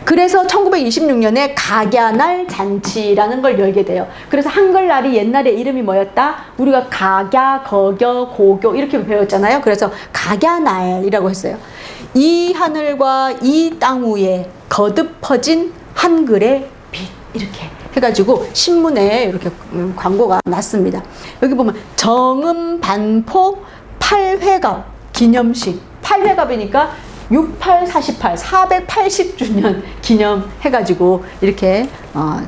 그래서 1926년에 각야날 잔치라는 걸 열게 돼요. 그래서 한글날이 옛날에 이름이 뭐였다? 우리가 각야, 거겨, 고교 이렇게 배웠잖아요. 그래서 각야날이라고 했어요. 이 하늘과 이 땅 위에 거듭 퍼진 한글의 빛, 이렇게 해가지고 신문에 이렇게 광고가 났습니다. 여기 보면 정음 반포 8회갑 기념식, 8회갑이니까 68, 48, 480주년 기념해가지고 이렇게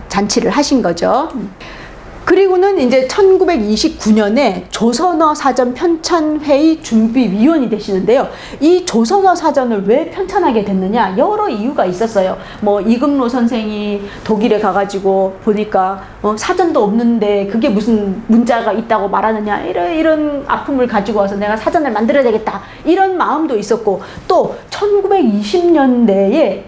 잔치를 하신 거죠. 그리고는 이제 1929년에 조선어 사전 편찬회의 준비위원이 되시는데요. 이 조선어 사전을 왜 편찬하게 됐느냐? 여러 이유가 있었어요. 뭐 이금로 선생이 독일에 가가지고 보니까 사전도 없는데 그게 무슨 문자가 있다고 말하느냐, 이런 아픔을 가지고 와서 내가 사전을 만들어야 되겠다, 이런 마음도 있었고, 또 1920년대에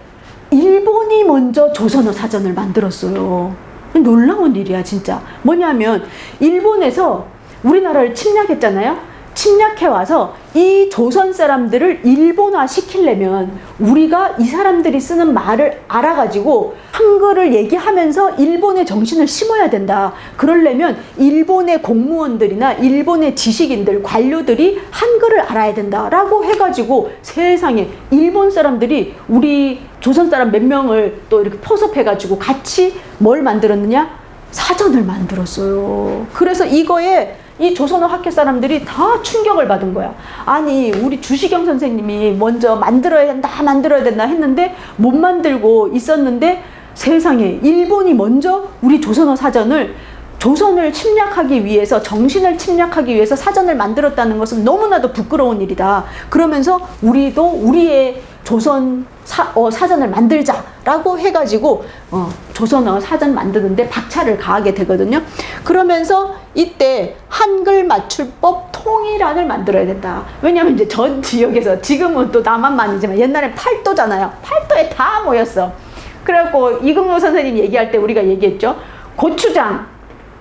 일본이 먼저 조선어 사전을 만들었어요. 놀라운 일이야 진짜. 뭐냐면 일본에서 우리나라를 침략했잖아요. 침략해와서 이 조선 사람들을 일본화 시키려면 우리가 이 사람들이 쓰는 말을 알아가지고 한글을 얘기하면서 일본의 정신을 심어야 된다. 그러려면 일본의 공무원들이나 일본의 지식인들, 관료들이 한글을 알아야 된다라고 해가지고 세상에 일본 사람들이 우리 조선 사람 몇 명을 또 이렇게 포섭해가지고 같이 뭘 만들었느냐? 사전을 만들었어요. 그래서 이거에 이 조선어 학회 사람들이 다 충격을 받은 거야. 아니, 우리 주시경 선생님이 먼저 만들어야 된다 했는데 못 만들고 있었는데 세상에 일본이 먼저 우리 조선어 사전을, 조선을 침략하기 위해서, 정신을 침략하기 위해서 사전을 만들었다는 것은 너무나도 부끄러운 일이다. 그러면서 우리도 우리의 조선 사전을 만들자라고 해가지고 조선어 사전 만드는데 박차를 가하게 되거든요. 그러면서 이때 한글 맞출법 통일안을 만들어야 된다. 왜냐하면 이제 전 지역에서, 지금은 또 남한만이지만 옛날엔 팔도잖아요. 팔도에 다 모였어. 그래갖고 이금로 선생님 얘기할 때 우리가 얘기했죠. 고추장,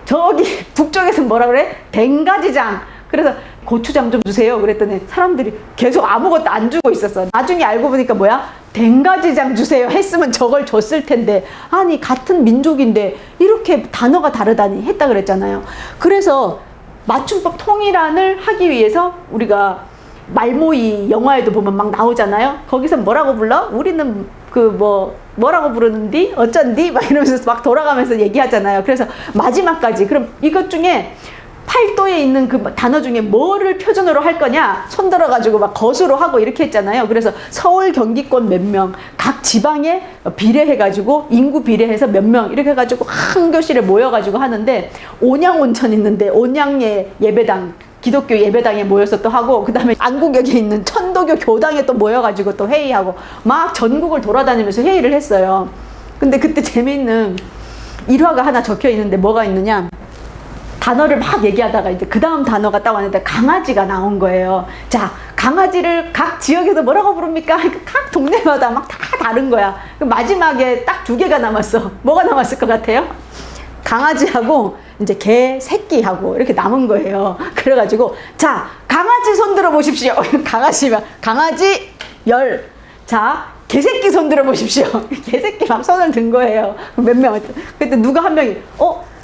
저기 북쪽에서 뭐라 그래? 댕가지장. 그래서 고추장 좀 주세요 그랬더니 사람들이 계속 아무것도 안 주고 있었어. 나중에 알고 보니까 뭐야? 댕가지장 주세요 했으면 저걸 줬을 텐데, 아니 같은 민족인데 이렇게 단어가 다르다니 했다 그랬잖아요. 그래서 맞춤법 통일안을 하기 위해서 우리가 말모이 영화에도 보면 막 나오잖아요. 거기서 뭐라고 불러? 우리는 뭐라고 부르는디? 어쩐디? 막 이러면서 막 돌아가면서 얘기하잖아요. 그래서 마지막까지, 그럼 이것 중에 팔도에 있는 그 단어 중에 뭐를 표준어로 할 거냐? 손들어가지고 막 거수로 하고 이렇게 했잖아요. 그래서 서울, 경기권 몇 명, 각 지방에 비례해가지고, 인구 비례해서 몇 명, 이렇게 해가지고 한 교실에 모여가지고 하는데, 온양온천 있는데, 온양의 예배당, 기독교 예배당에 모여서 또 하고, 그 다음에 안국역에 있는 천도교 교당에 또 모여가지고 또 회의하고, 막 전국을 돌아다니면서 회의를 했어요. 근데 그때 재미있는 일화가 하나 적혀 있는데 뭐가 있느냐? 단어를 막 얘기하다가 이제 그 다음 단어가 딱 왔는데 강아지가 나온 거예요. 자, 강아지를 각 지역에서 뭐라고 부릅니까? 각 동네마다 막 다 다른 거야. 마지막에 딱 2개가 남았어. 뭐가 남았을 것 같아요? 강아지하고 이제 개 새끼하고 이렇게 남은 거예요. 그래가지고 자, 강아지 손 들어 보십시오. 강아지 10. 자, 개새끼 손 들어 보십시오. 개새끼 막 손을 든 거예요. 몇 명. 그때 누가 한 명이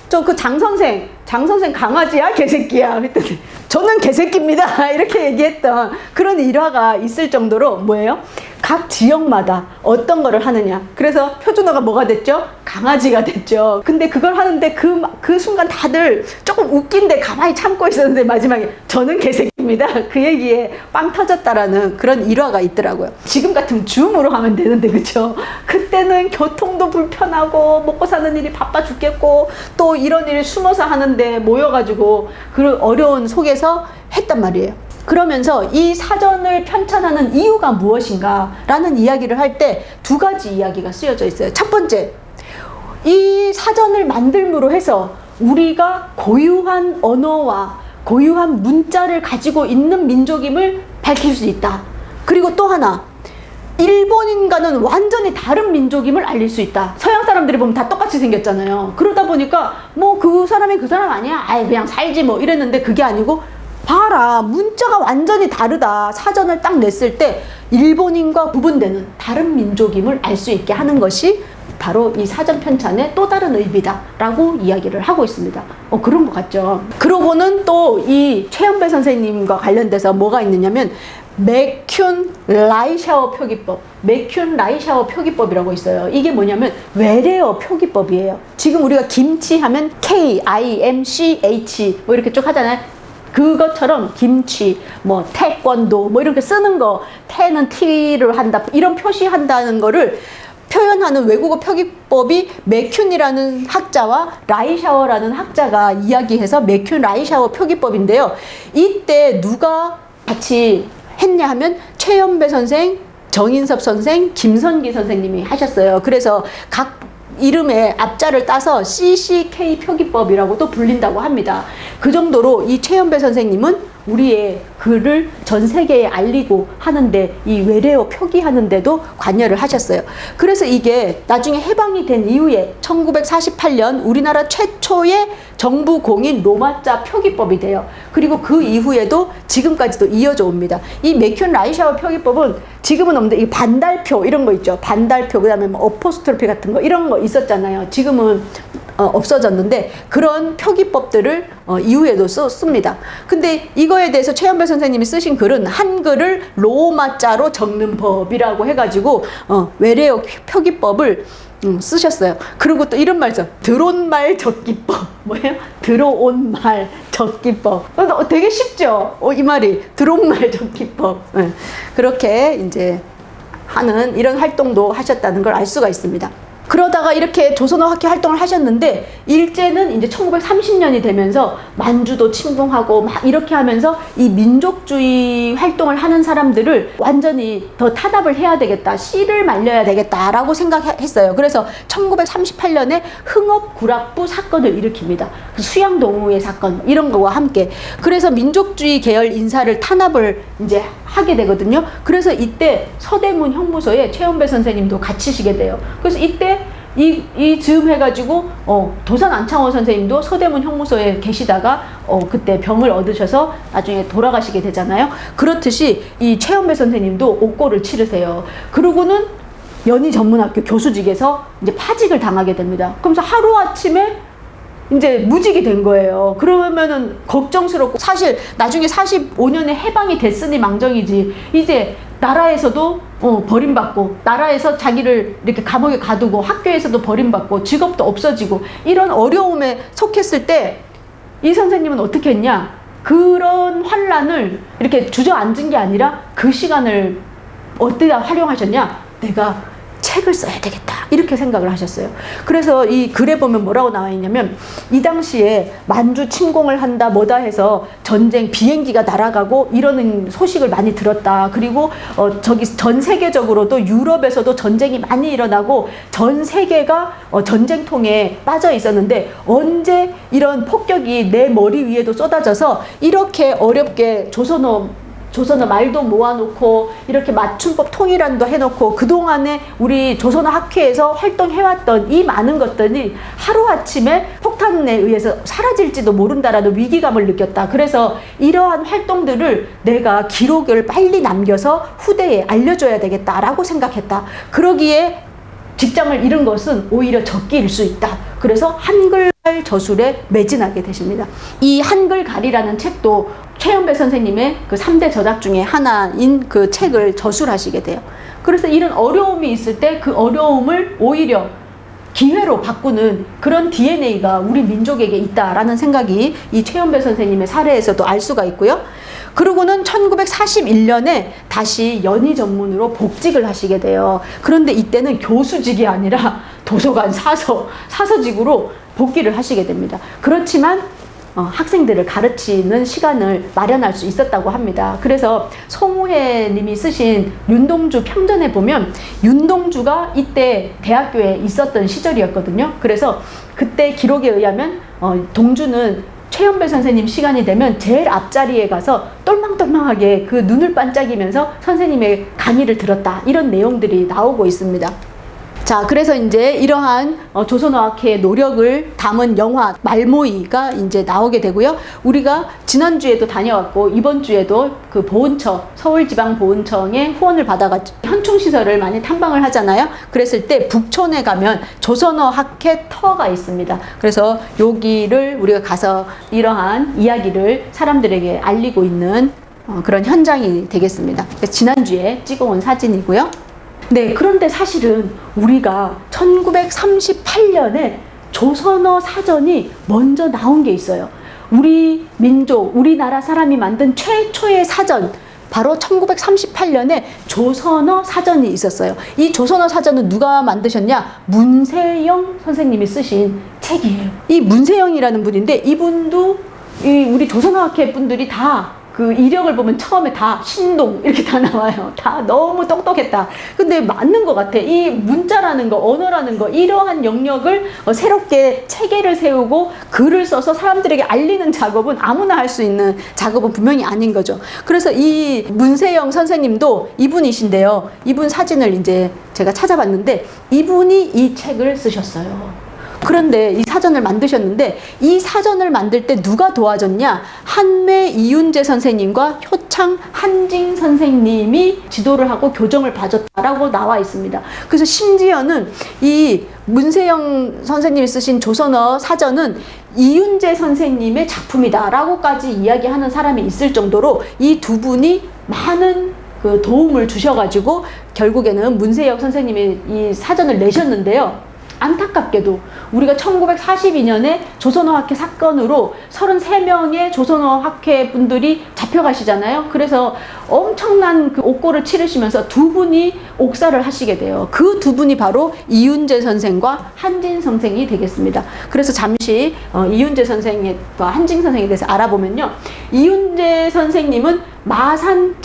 저 그 장 선생 강아지야? 개새끼야? 그랬더니 저는 개새끼입니다. 이렇게 얘기했던 그런 일화가 있을 정도로 뭐예요? 각 지역마다 어떤 거를 하느냐. 그래서 표준어가 뭐가 됐죠? 강아지가 됐죠. 근데 그걸 하는데 그 순간 다들 조금 웃긴데 가만히 참고 있었는데 마지막에 저는 개새끼입니다. 그 얘기에 빵 터졌다라는 그런 일화가 있더라고요. 지금 같으면 줌으로 하면 되는데, 그쵸? 그때는 교통도 불편하고 먹고 사는 일이 바빠 죽겠고 또 이런 일을 숨어서 하는데 모여가지고 그 어려운 속에서 했단 말이에요. 그러면서 이 사전을 편찬하는 이유가 무엇인가 라는 이야기를 할 때 2가지 이야기가 쓰여져 있어요. 첫 번째, 이 사전을 만들므로 해서 우리가 고유한 언어와 고유한 문자를 가지고 있는 민족임을 밝힐 수 있다. 그리고 또 하나, 일본인과는 완전히 다른 민족임을 알릴 수 있다. 서양 사람들이 보면 다 똑같이 생겼잖아요. 그러다 보니까 뭐 그 사람이 그 사람 아니야, 아예 그냥 살지 뭐 이랬는데, 그게 아니고 봐라, 문자가 완전히 다르다. 사전을 딱 냈을 때 일본인과 구분되는 다른 민족임을 알 수 있게 하는 것이 바로 이 사전 편찬의 또 다른 의미다라고 이야기를 하고 있습니다. 그런 것 같죠. 그러고는 또 이 최연배 선생님과 관련돼서 뭐가 있느냐면 맥쿰 라이샤워 표기법, 맥쿰 라이샤워 표기법이라고 있어요. 이게 뭐냐면 외래어 표기법이에요. 지금 우리가 김치 하면 KIMCH 뭐 이렇게 쭉 하잖아요. 그것처럼 김치, 뭐 태권도 뭐 이렇게 쓰는 거, 태는 T를 한다 이런 표시한다는 거를 표현하는 외국어 표기법이 맥쿰이라는 학자와 라이샤워라는 학자가 이야기해서 맥쿰 라이샤워 표기법인데요. 이때 누가 같이 했냐 하면 최연배 선생, 정인섭 선생, 김선기 선생님이 하셨어요. 그래서 각 이름의 앞자를 따서 CCK 표기법이라고도 불린다고 합니다. 그 정도로 이 최연배 선생님은 우리의 글을 전 세계에 알리고 하는데 이 외래어 표기하는데도 관여를 하셨어요. 그래서 이게 나중에 해방이 된 이후에 1948년 우리나라 최초의 정부 공인 로마자 표기법이 돼요. 그리고 그 이후에도 지금까지도 이어져 옵니다. 이 맥쿰 라이샤워 표기법은 지금은 없는데 이 반달표 이런 거 있죠. 반달표 그다음에 뭐 어포스트로피 같은 거 이런 거 있었잖아요. 지금은 없어졌는데 그런 표기법들을 이후에도 썼습니다. 근데 이거에 대해서 최연배 선생님이 쓰신 글은 한글을 로마자로 적는 법이라고 해가지고 외래어 표기법을 쓰셨어요. 그리고 또 이런 말이죠. 들어온 말 적기법. 뭐예요? 들어온 말 적기법. 되게 쉽죠? 이 말이. 들어온 말 적기법. 네. 그렇게 이제 하는 이런 활동도 하셨다는 걸 알 수가 있습니다. 그러다가 이렇게 조선어 학회 활동을 하셨는데 일제는 이제 1930년이 되면서 만주도 침공하고 막 이렇게 하면서 이 민족주의 활동을 하는 사람들을 완전히 더 타답을 해야 되겠다, 씨를 말려야 되겠다라고 생각했어요. 그래서 1938년에 흥업구락부 사건을 일으킵니다. 수양동우의 사건 이런 거와 함께. 그래서 민족주의 계열 인사를 탄압을 이제 하게 되거든요. 그래서 이때 서대문 형무소에 최연배 선생님도 갇히시게 돼요. 그래서 이때 이 즈음 해가지고 도산 안창호 선생님도 서대문 형무소에 계시다가 그때 병을 얻으셔서 나중에 돌아가시게 되잖아요. 그렇듯이 이 최연배 선생님도 옥고를 치르세요. 그러고는 연희전문학교 교수직에서 이제 파직을 당하게 됩니다. 그러면서 하루아침에 이제 무직이 된 거예요. 그러면은 걱정스럽고 사실 나중에 45년에 해방이 됐으니 망정이지 이제 나라에서도 버림받고 나라에서 자기를 이렇게 감옥에 가두고 학교에서도 버림받고 직업도 없어지고 이런 어려움에 속했을 때 이 선생님은 어떻게 했냐? 그런 환란을 이렇게 주저앉은 게 아니라 그 시간을 어디다 활용하셨냐? 내가 책을 써야 되겠다 이렇게 생각을 하셨어요. 그래서 이 글에 보면 뭐라고 나와 있냐면 이 당시에 만주 침공을 한다 뭐다 해서 전쟁 비행기가 날아가고 이러는 소식을 많이 들었다. 그리고 저기 전 세계적으로도 유럽에서도 전쟁이 많이 일어나고 전 세계가 전쟁통에 빠져 있었는데 언제 이런 폭격이 내 머리 위에도 쏟아져서 이렇게 어렵게 조선어 말도 모아놓고 이렇게 맞춤법 통일안도 해놓고 그동안에 우리 조선어 학회에서 활동해왔던 이 많은 것들이 하루아침에 폭탄에 의해서 사라질지도 모른다라는 위기감을 느꼈다. 그래서 이러한 활동들을 내가 기록을 빨리 남겨서 후대에 알려줘야 되겠다라고 생각했다. 그러기에 직장을 잃은 것은 오히려 적기일 수 있다. 그래서 한글갈 저술에 매진하게 되십니다. 이 한글갈이라는 책도 최연배 선생님의 그 3대 저작 중에 하나인 그 책을 저술하시게 돼요. 그래서 이런 어려움이 있을 때 그 어려움을 오히려 기회로 바꾸는 그런 DNA가 우리 민족에게 있다라는 생각이 이 최연배 선생님의 사례에서도 알 수가 있고요. 그러고는 1941년에 다시 연희 전문으로 복직을 하시게 돼요. 그런데 이때는 교수직이 아니라 도서관 사서직으로 복귀를 하시게 됩니다. 그렇지만 학생들을 가르치는 시간을 마련할 수 있었다고 합니다. 그래서 송우회 님이 쓰신 윤동주 평전에 보면 윤동주가 이때 대학교에 있었던 시절이었거든요. 그래서 그때 기록에 의하면 동주는 최연배 선생님 시간이 되면 제일 앞자리에 가서 똘망똘망하게 그 눈을 반짝이면서 선생님의 강의를 들었다. 이런 내용들이 나오고 있습니다. 자, 그래서 이제 이러한 조선어학회의 노력을 담은 영화 말모이가 이제 나오게 되고요. 우리가 지난주에도 다녀왔고 이번 주에도 그 보훈청, 서울지방보훈청의 후원을 받아가지고 현충시설을 많이 탐방을 하잖아요. 그랬을 때 북촌에 가면 조선어학회 터가 있습니다. 그래서 여기를 우리가 가서 이러한 이야기를 사람들에게 알리고 있는 그런 현장이 되겠습니다. 지난주에 찍어온 사진이고요. 네, 그런데 사실은 우리가 1938년에 조선어 사전이 먼저 나온 게 있어요. 우리 민족, 우리나라 사람이 만든 최초의 사전, 바로 1938년에 조선어 사전이 있었어요. 이 조선어 사전은 누가 만드셨냐? 문세영 선생님이 쓰신 책이에요. 이 문세영이라는 분인데 이분도 우리 조선어학회 분들이 다 그 이력을 보면 처음에 다 신동 이렇게 다 나와요. 다 너무 똑똑했다. 근데 맞는 것 같아. 이 문자라는 거, 언어라는 거, 이러한 영역을 새롭게 체계를 세우고 글을 써서 사람들에게 알리는 작업은 아무나 할 수 있는 작업은 분명히 아닌 거죠. 그래서 이 문세영 선생님도 이분이신데요. 이분 사진을 이제 제가 찾아봤는데 이분이 이 책을 쓰셨어요. 그런데 이 사전을 만드셨는데 이 사전을 만들 때 누가 도와줬냐? 한매 이윤재 선생님과 효창 한징 선생님이 지도를 하고 교정을 봐줬다라고 나와 있습니다. 그래서 심지어는 이 문세영 선생님이 쓰신 조선어 사전은 이윤재 선생님의 작품이다라고까지 이야기하는 사람이 있을 정도로 이 두 분이 많은 그 도움을 주셔가지고 결국에는 문세영 선생님이 이 사전을 내셨는데요. 안타깝게도 우리가 1942년에 조선어학회 사건으로 33명의 조선어학회 분들이 잡혀가시잖아요. 그래서 엄청난 그 옥고를 치르시면서 두 분이 옥사를 하시게 돼요. 그 두 분이 바로 이윤재 선생과 한진 선생이 되겠습니다. 그래서 잠시 이윤재 선생과 한진 선생에 대해서 알아보면요. 이윤재 선생님은 마산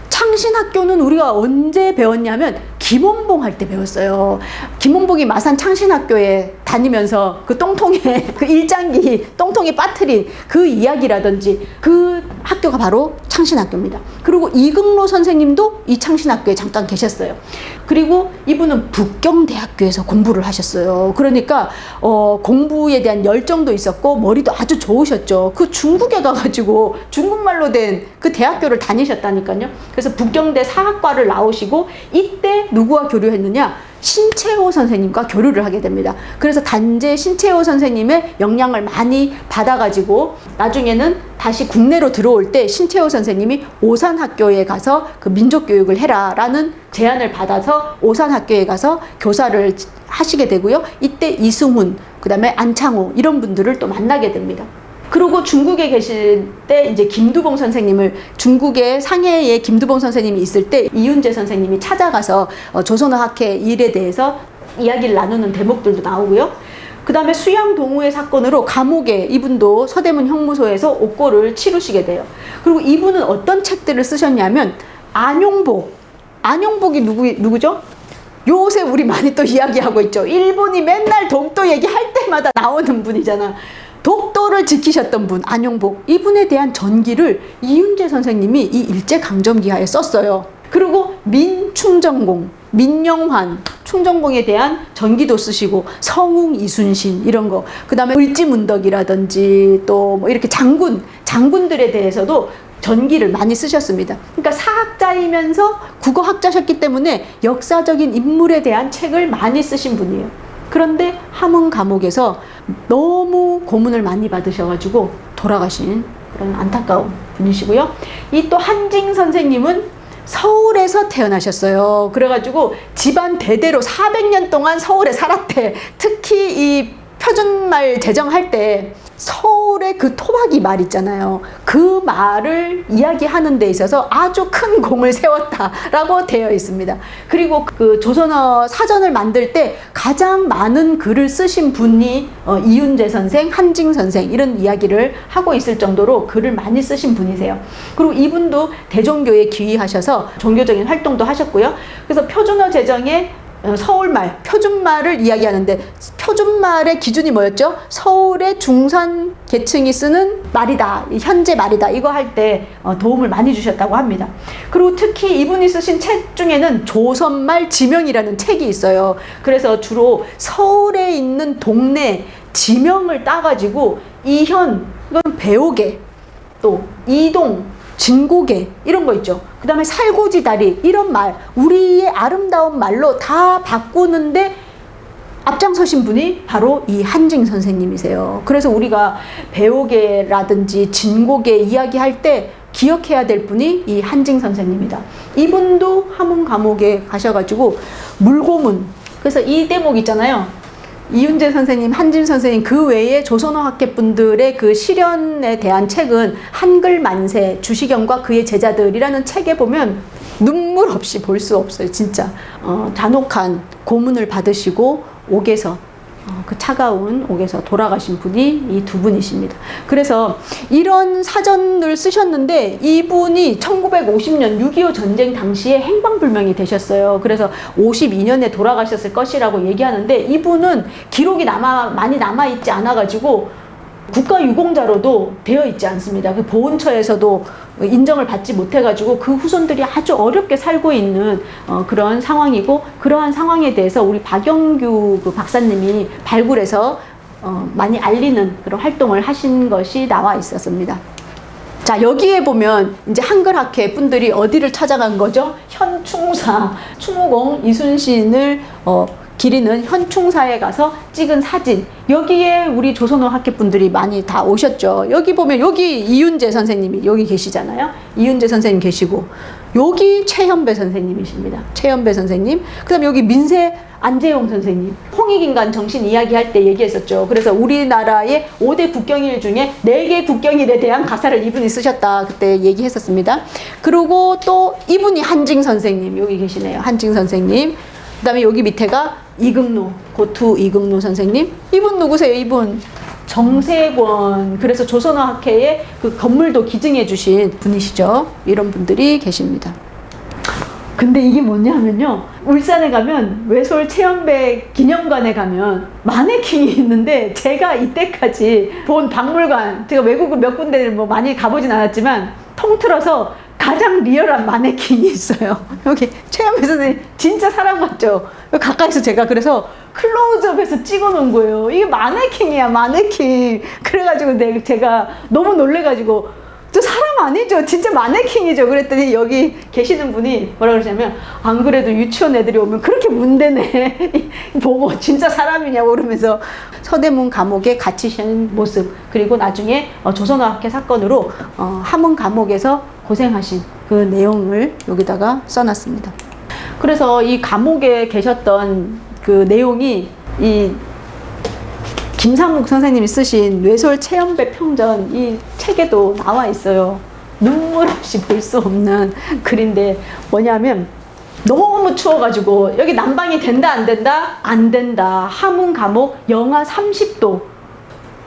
창신학교는 우리가 언제 배웠냐면 김원봉 할 때 배웠어요. 김원봉이 마산 창신학교에 다니면서 그 똥통에 그 일장기 똥통에 빠뜨린 그 이야기라든지 그 학교가 바로 창신학교입니다. 그리고 이금로 선생님도 이 창신학교에 잠깐 계셨어요. 그리고 이분은 북경대학교에서 공부를 하셨어요. 그러니까 공부에 대한 열정도 있었고 머리도 아주 좋으셨죠. 그 중국에 가가지고 중국말로 된 그 대학교를 다니셨다니까요. 그래서 북경대 사학과를 나오시고 이때 누구와 교류했느냐? 신채호 선생님과 교류를 하게 됩니다. 그래서 단재 신채호 선생님의 영향을 많이 받아가지고 나중에는 다시 국내로 들어올 때 신채호 선생님이 오산학교에 가서 그 민족교육을 해라라는 제안을 받아서 오산학교에 가서 교사를 하시게 되고요. 이때 이승훈, 그 다음에 안창호 이런 분들을 또 만나게 됩니다. 그리고 중국에 계실 때 이제 김두봉 선생님을 중국의 상해에 김두봉 선생님이 있을 때 이윤재 선생님이 찾아가서 조선어학회 일에 대해서 이야기를 나누는 대목들도 나오고요. 그 다음에 수양동우의 사건으로 감옥에 이분도 서대문 형무소에서 옥고를 치르시게 돼요. 그리고 이분은 어떤 책들을 쓰셨냐면 안용복이 누구죠? 요새 우리 많이 또 이야기하고 있죠. 일본이 맨날 독도 얘기할 때마다 나오는 분이잖아. 독도를 지키셨던 분 안용복, 이분에 대한 전기를 이윤재 선생님이 이 일제강점기하에 썼어요. 그리고 민충정공, 민영환, 충정공에 대한 전기도 쓰시고 성웅 이순신 이런 거, 그 다음에 을지문덕이라든지 또 뭐 이렇게 장군들에 대해서도 전기를 많이 쓰셨습니다. 그러니까 사학자이면서 국어학자셨기 때문에 역사적인 인물에 대한 책을 많이 쓰신 분이에요. 그런데 함흥 감옥에서 너무 고문을 많이 받으셔가지고 돌아가신 그런 안타까운 분이시고요. 이 또 한징 선생님은 서울에서 태어나셨어요. 그래가지고 집안 대대로 400년 동안 서울에 살았대. 특히 이 표준말 제정할 때 서울의 그 토박이 말 있잖아요. 그 말을 이야기하는 데 있어서 아주 큰 공을 세웠다라고 되어 있습니다. 그리고 그 조선어 사전을 만들 때 가장 많은 글을 쓰신 분이 이윤재 선생, 한징 선생 이런 이야기를 하고 있을 정도로 글을 많이 쓰신 분이세요. 그리고 이분도 대종교에 기의하셔서 종교적인 활동도 하셨고요. 그래서 표준어 제정에 서울말, 표준말을 이야기하는데 표준말의 기준이 뭐였죠? 서울의 중산 계층이 쓰는 말이다, 현재 말이다, 이거 할 때 도움을 많이 주셨다고 합니다. 그리고 특히 이분이 쓰신 책 중에는 조선말 지명이라는 책이 있어요. 그래서 주로 서울에 있는 동네 지명을 따가지고 이현, 이건 배옥에, 또 이동, 진고개 이런 거 있죠. 그 다음에 살고지다리 이런 말, 우리의 아름다운 말로 다 바꾸는데 앞장서신 분이 바로 이 한징 선생님이세요. 그래서 우리가 배옥계라든지 진고계 이야기할 때 기억해야 될 분이 이 한징 선생님이다. 이분도 함흥 감옥에 가셔가지고 물고문, 그래서 이 대목 있잖아요. 이윤재 선생님, 한진 선생님 그 외에 조선어 학계분들의 그 실현에 대한 책은 한글 만세, 주시경과 그의 제자들이라는 책에 보면 눈물 없이 볼 수 없어요. 진짜 잔혹한 고문을 받으시고 옥에서 그 차가운 옥에서 돌아가신 분이 이 두 분이십니다. 그래서 이런 사전을 쓰셨는데 이분이 1950년 6.25 전쟁 당시에 행방불명이 되셨어요. 그래서 52년에 돌아가셨을 것이라고 얘기하는데 이분은 기록이 많이 남아있지 않아가지고 국가유공자로도 되어 있지 않습니다. 그 보훈처에서도 인정을 받지 못해가지고 그 후손들이 아주 어렵게 살고 있는 그런 상황이고, 그러한 상황에 대해서 우리 박영규 그 박사님이 발굴해서 많이 알리는 그런 활동을 하신 것이 나와 있었습니다. 자, 여기에 보면 이제 한글학회 분들이 어디를 찾아간 거죠? 현충사, 충무공 이순신을 기리는 현충사에 가서 찍은 사진, 여기에 우리 조선어 학회분들이 많이 다 오셨죠. 여기 보면 여기 이윤재 선생님이 여기 계시잖아요. 이윤재 선생님 계시고 여기 최현배 선생님이십니다. 최현배 선생님. 그 다음에 여기 민세 안재용 선생님, 홍익인간 정신 이야기할 때 얘기했었죠. 그래서 우리나라의 5대 국경일 중에 4개 국경일에 대한 가사를 이분이 쓰셨다, 그때 얘기했었습니다. 그리고 또 이분이 한징 선생님, 여기 계시네요. 한징 선생님. 그 다음에 여기 밑에가 이금노, 고투 이금노 선생님. 이분 누구세요? 이분 정세권, 그래서 조선어학회의 그 건물도 기증해 주신 분이시죠. 이런 분들이 계십니다. 근데 이게 뭐냐면요, 울산에 가면 외솔 최연배 기념관에 가면 마네킹이 있는데, 제가 이때까지 본 박물관, 제가 외국을 몇 군데를 뭐 많이 가보진 않았지만 통틀어서 가장 리얼한 마네킹이 있어요. 여기 최연배 선생님 진짜 사람 같죠? 가까이서 제가 그래서 클로즈업해서 찍어 놓은 거예요. 이게 마네킹이야, 마네킹. 그래가지고 제가 너무 놀래가지고, 저 사람 아니죠? 진짜 마네킹이죠? 그랬더니 여기 계시는 분이 뭐라 그러냐면, 안 그래도 유치원 애들이 오면 그렇게 문대네. 보고 진짜 사람이냐고 그러면서 서대문 감옥에 갇히신 모습, 그리고 나중에 조선어학회 사건으로 함흥 감옥에서 고생하신 그 내용을 여기다가 써놨습니다. 그래서 이 감옥에 계셨던 그 내용이 이 김상묵 선생님이 쓰신 외솔 최연배 평전 이 책에도 나와 있어요. 눈물 없이 볼 수 없는 글인데, 뭐냐면 너무 추워가지고 여기 난방이 된다 안 된다? 안 된다. 함흥 감옥 영하 30도.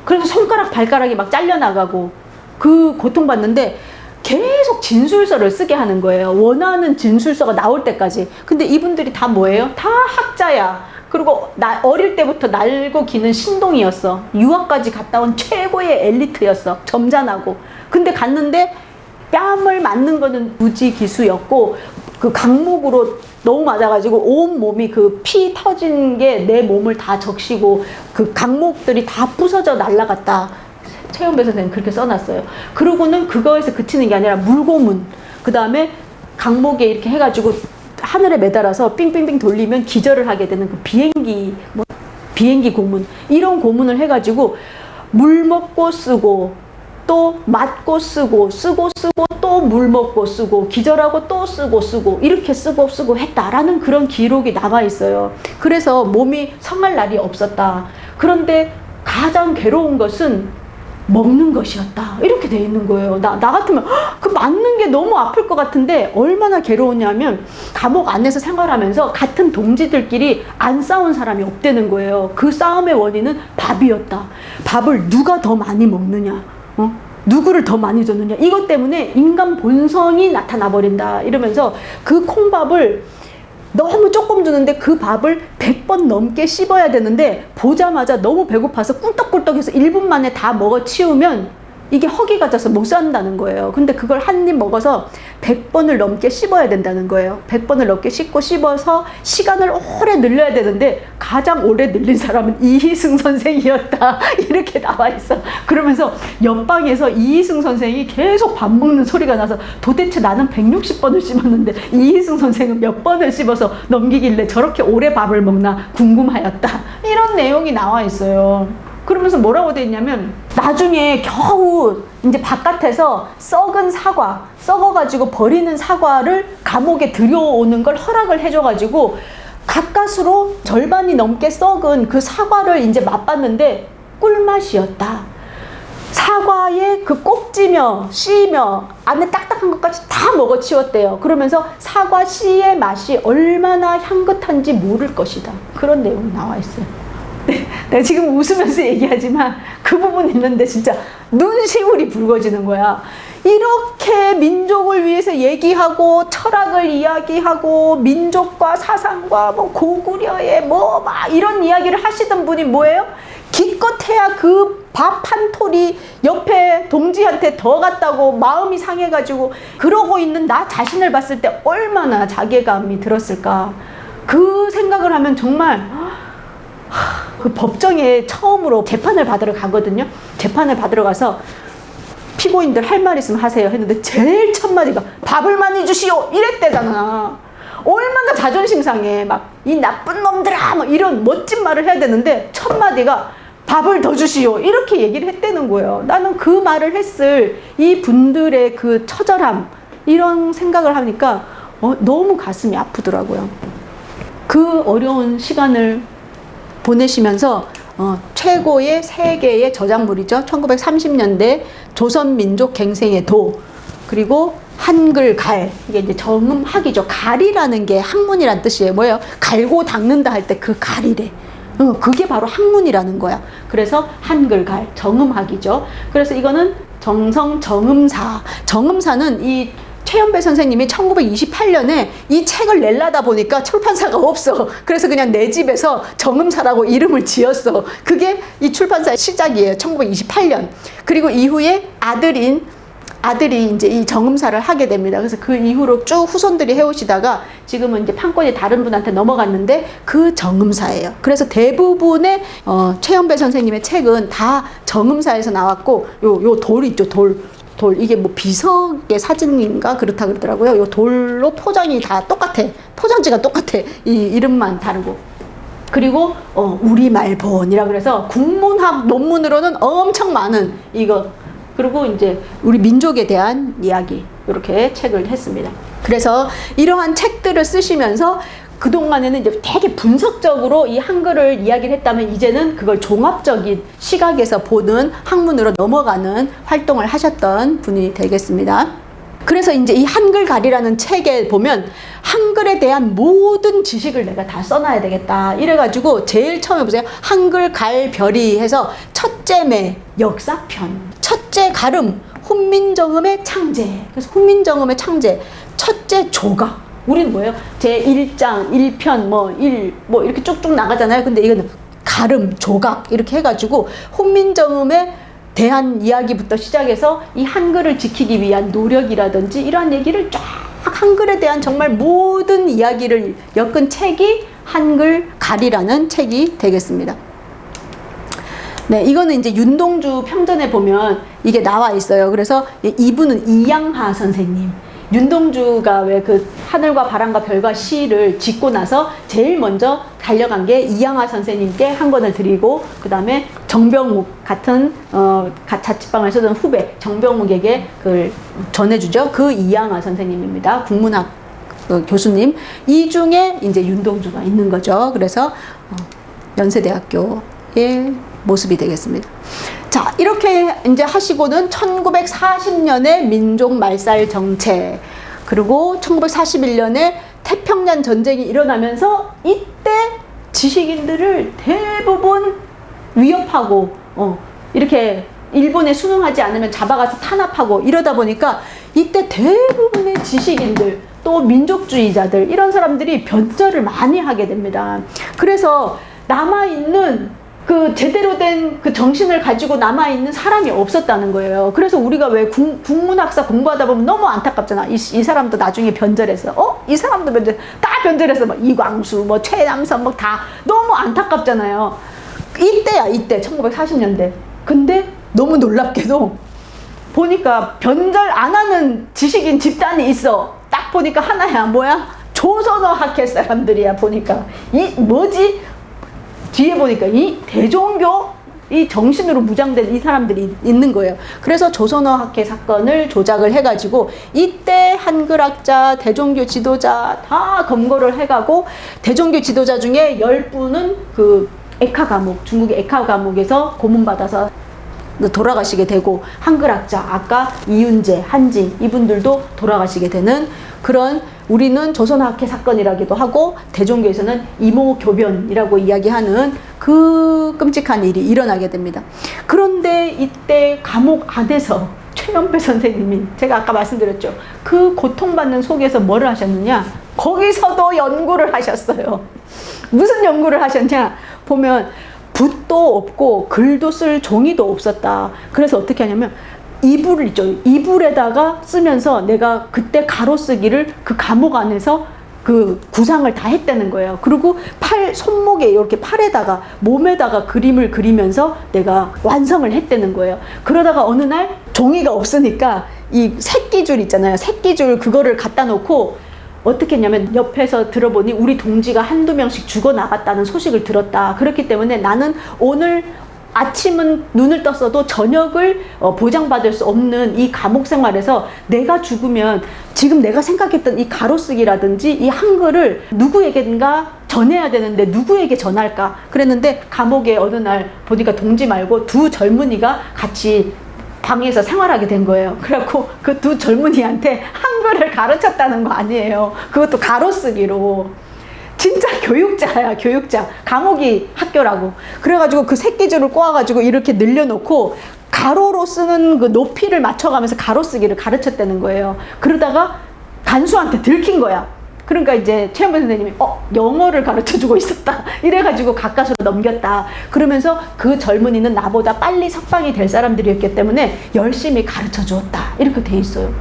그래서 손가락 발가락이 막 잘려나가고 그 고통받는데 계속 진술서를 쓰게 하는 거예요. 원하는 진술서가 나올 때까지. 근데 이분들이 다 뭐예요? 다 학자야. 그리고 어릴 때부터 날고 기는 신동이었어. 유학까지 갔다 온 최고의 엘리트였어. 점잖하고. 근데 갔는데 뺨을 맞는 거는 무지기수였고, 그 강목으로 너무 맞아가지고 온 몸이 그 피 터진 게 내 몸을 다 적시고 그 강목들이 다 부서져 날아갔다. 최연배 선생님 그렇게 써놨어요. 그러고는 그거에서 그치는 게 아니라 물고문, 그 다음에 강목에 이렇게 해가지고 하늘에 매달아서 삥삥삥 돌리면 기절을 하게 되는 그 비행기 고문, 이런 고문을 해가지고 물 먹고 쓰고 또 맞고 쓰고 또 물 먹고 쓰고 기절하고 또 쓰고 이렇게 쓰고 했다라는 그런 기록이 남아 있어요. 그래서 몸이 성할 날이 없었다. 그런데 가장 괴로운 것은 먹는 것이었다, 이렇게 돼 있는 거예요. 나 같으면 그 맞는 게 너무 아플 것 같은데 얼마나 괴로웠냐면, 감옥 안에서 생활하면서 같은 동지들끼리 안 싸운 사람이 없다는 거예요. 그 싸움의 원인은 밥이었다. 밥을 누가 더 많이 먹느냐, 누구를 더 많이 줬느냐, 이것 때문에 인간 본성이 나타나 버린다, 이러면서 그 콩밥을 너무 조금 주는데 그 밥을 100번 넘게 씹어야 되는데 보자마자 너무 배고파서 꿀떡꿀떡해서 1분 만에 다 먹어 치우면 이게 허기가 져서 못 산다는 거예요. 근데 그걸 한 입 먹어서 100번을 넘게 씹어야 된다는 거예요. 100번을 넘게 씹어서 시간을 오래 늘려야 되는데 가장 오래 늘린 사람은 이희승 선생이었다. 이렇게 나와 있어. 그러면서 옆방에서 이희승 선생이 계속 밥 먹는 소리가 나서 도대체 나는 160번을 씹었는데 이희승 선생은 몇 번을 씹어서 넘기길래 저렇게 오래 밥을 먹나 궁금하였다. 이런 내용이 나와 있어요. 그러면서 뭐라고 돼 있냐면 나중에 겨우 이제 바깥에서 썩은 사과, 썩어가지고 버리는 사과를 감옥에 들여오는 걸 허락을 해줘가지고 가까스로 절반이 넘게 썩은 그 사과를 이제 맛봤는데 꿀맛이었다. 사과에 그 꼭지며 씨며 안에 딱딱한 것까지 다 먹어치웠대요. 그러면서 사과 씨의 맛이 얼마나 향긋한지 모를 것이다. 그런 내용이 나와 있어요. 내가 지금 웃으면서 얘기하지만 그 부분 있는데 진짜 눈시울이 붉어지는 거야. 이렇게 민족을 위해서 얘기하고 철학을 이야기하고 민족과 사상과 뭐 고구려의 뭐 막 이런 이야기를 하시던 분이 뭐예요? 기껏해야 그 밥 한 톨이 옆에 동지한테 더 갔다고 마음이 상해가지고 그러고 있는 나 자신을 봤을 때 얼마나 자괴감이 들었을까. 그 생각을 하면 정말 그 법정에 처음으로 재판을 받으러 가거든요. 재판을 받으러 가서 피고인들 할 말 있으면 하세요 했는데 제일 첫 마디가 밥을 많이 주시오 이랬대잖아. 얼마나 자존심 상해. 막 이 나쁜 놈들아 막 이런 멋진 말을 해야 되는데 첫 마디가 밥을 더 주시오 이렇게 얘기를 했다는 거예요. 나는 그 말을 했을 이 분들의 그 처절함 이런 생각을 하니까 너무 가슴이 아프더라고요. 그 어려운 시간을 보내시면서 최고의 세계의 저작물이죠. 1930년대 조선민족갱생의 도, 그리고 한글 갈, 이게 이제 정음학이죠. 갈이라는 게 학문이란 뜻이에요. 뭐예요? 갈고 닦는다 할 때 그 갈이래. 그게 바로 학문이라는 거야. 그래서 한글 갈, 정음학이죠. 그래서 이거는 정성 정음사. 정음사는 이 최연배 선생님이 1928년에 이 책을 내려다 보니까 출판사가 없어. 그래서 그냥 내 집에서 정음사라고 이름을 지었어. 그게 이 출판사의 시작이에요. 1928년. 그리고 이후에 아들이 이제 이 정음사를 하게 됩니다. 그래서 그 이후로 쭉 후손들이 해오시다가 지금은 이제 판권이 다른 분한테 넘어갔는데 그 정음사예요. 그래서 대부분의 최연배 선생님의 책은 다 정음사에서 나왔고 요 돌 있죠. 돌 이게 뭐 비석의 사진인가 그렇다 그러더라고요. 요 돌로 포장이 다 똑같아. 포장지가 똑같아. 이 이름만 다르고. 그리고 우리말본이라 그래서 국문학 논문으로는 엄청 많은 이거. 그리고 이제 우리 민족에 대한 이야기 이렇게 책을 했습니다. 그래서 이러한 책들을 쓰시면서 그동안에는 이제 되게 분석적으로 이 한글을 이야기를 했다면 이제는 그걸 종합적인 시각에서 보는 학문으로 넘어가는 활동을 하셨던 분이 되겠습니다. 그래서 이제 이 한글갈이라는 책에 보면 한글에 대한 모든 지식을 내가 다 써놔야 되겠다. 이래가지고 제일 처음에 보세요. 한글갈별이 해서 첫째 매 역사편, 첫째 가름 훈민정음의 창제. 그래서 훈민정음의 창제, 첫째 조각. 우리는 뭐예요? 제1장, 1편, 뭐 이렇게 쭉쭉 나가잖아요. 근데 이거는 가름, 조각 이렇게 해가지고 훈민정음에 대한 이야기부터 시작해서 이 한글을 지키기 위한 노력이라든지 이러한 얘기를 쫙 한글에 대한 정말 모든 이야기를 엮은 책이 한글갈이라는 책이 되겠습니다. 네, 이거는 이제 윤동주 평전에 보면 이게 나와 있어요. 그래서 이분은 이양하 선생님. 윤동주가 왜 그 하늘과 바람과 별과 시를 짓고 나서 제일 먼저 달려간 게 이양하 선생님께 한 권을 드리고 그 다음에 정병욱 같은 자취방을 쓰던 후배 정병욱에게 그걸 전해주죠. 그 이양하 선생님입니다. 국문학 교수님. 이 중에 이제 윤동주가 있는 거죠. 그래서 연세대학교의 모습이 되겠습니다. 자, 이렇게 이제 하시고는 1940년에 민족 말살 정책, 그리고 1941년에 태평양 전쟁이 일어나면서 이때 지식인들을 대부분 위협하고 이렇게 일본에 순응하지 않으면 잡아가서 탄압하고 이러다 보니까 이때 대부분의 지식인들, 또 또 민족주의자들 이런 사람들이 변절을 많이 하게 됩니다. 그래서 남아있는 그 제대로 된 그 정신을 가지고 남아있는 사람이 없었다는 거예요. 그래서 우리가 왜 국문학사 공부하다 보면 너무 안타깝잖아. 이 사람도 나중에 변절했어. 이 사람도 다 변절했어. 막 이광수, 뭐 최남선, 뭐 다 너무 안타깝잖아요. 이때야, 이때 1940년대. 근데 너무 놀랍게도 보니까 변절 안 하는 지식인 집단이 있어. 딱 보니까 하나야. 뭐야? 조선어 학회 사람들이야. 보니까 이 뭐지? 뒤에 보니까 이 대종교 이 정신으로 무장된 이 사람들이 있는 거예요. 그래서 조선어 학회 사건을 조작을 해가지고 이때 한글학자, 대종교 지도자 다 검거를 해가고 대종교 지도자 중에 10분은 그 액하 감옥, 중국의 액하 감옥에서 고문받아서 돌아가시게 되고 한글학자, 아까 이윤재, 한진 이분들도 돌아가시게 되는 그런 우리는 조선학회 사건이라기도 하고 대종교에서는 이모교변이라고 이야기하는 그 끔찍한 일이 일어나게 됩니다. 그런데 이때 감옥 안에서 최연배 선생님이 제가 아까 말씀드렸죠. 그 고통받는 속에서 뭐를 하셨느냐? 거기서도 연구를 하셨어요. 무슨 연구를 하셨냐? 보면 붓도 없고 글도 쓸 종이도 없었다. 그래서 어떻게 하냐면 이불을 있죠. 이불에다가 쓰면서 내가 그때 가로쓰기를 그 감옥 안에서 그 구상을 다 했다는 거예요. 그리고 손목에 이렇게 팔에다가 몸에다가 그림을 그리면서 내가 완성을 했다는 거예요. 그러다가 어느 날 종이가 없으니까 이 새끼줄 있잖아요. 새끼줄 그거를 갖다 놓고 어떻게 했냐면 옆에서 들어보니 우리 동지가 한두 명씩 죽어나갔다는 소식을 들었다. 그렇기 때문에 나는 오늘 아침은 눈을 떴어도 저녁을 보장받을 수 없는 이 감옥 생활에서 내가 죽으면 지금 내가 생각했던 이 가로쓰기라든지 이 한글을 누구에게인가 전해야 되는데 누구에게 전할까 그랬는데 감옥에 어느 날 보니까 동지 말고 두 젊은이가 같이 방에서 생활하게 된 거예요. 그래갖고 그 두 젊은이한테 한글을 가르쳤다는 거 아니에요. 그것도 가로쓰기로. 진짜 교육자야, 교육자. 감옥이 학교라고. 그래가지고 그 새끼줄을 꼬아가지고 이렇게 늘려놓고 가로로 쓰는 그 높이를 맞춰가면서 가로쓰기를 가르쳤다는 거예요. 그러다가 간수한테 들킨 거야. 그러니까 이제 최연배 선생님이 영어를 가르쳐주고 있었다. 이래가지고 가까스로 넘겼다. 그러면서 그 젊은이는 나보다 빨리 석방이 될 사람들이었기 때문에 열심히 가르쳐주었다. 이렇게 돼 있어요.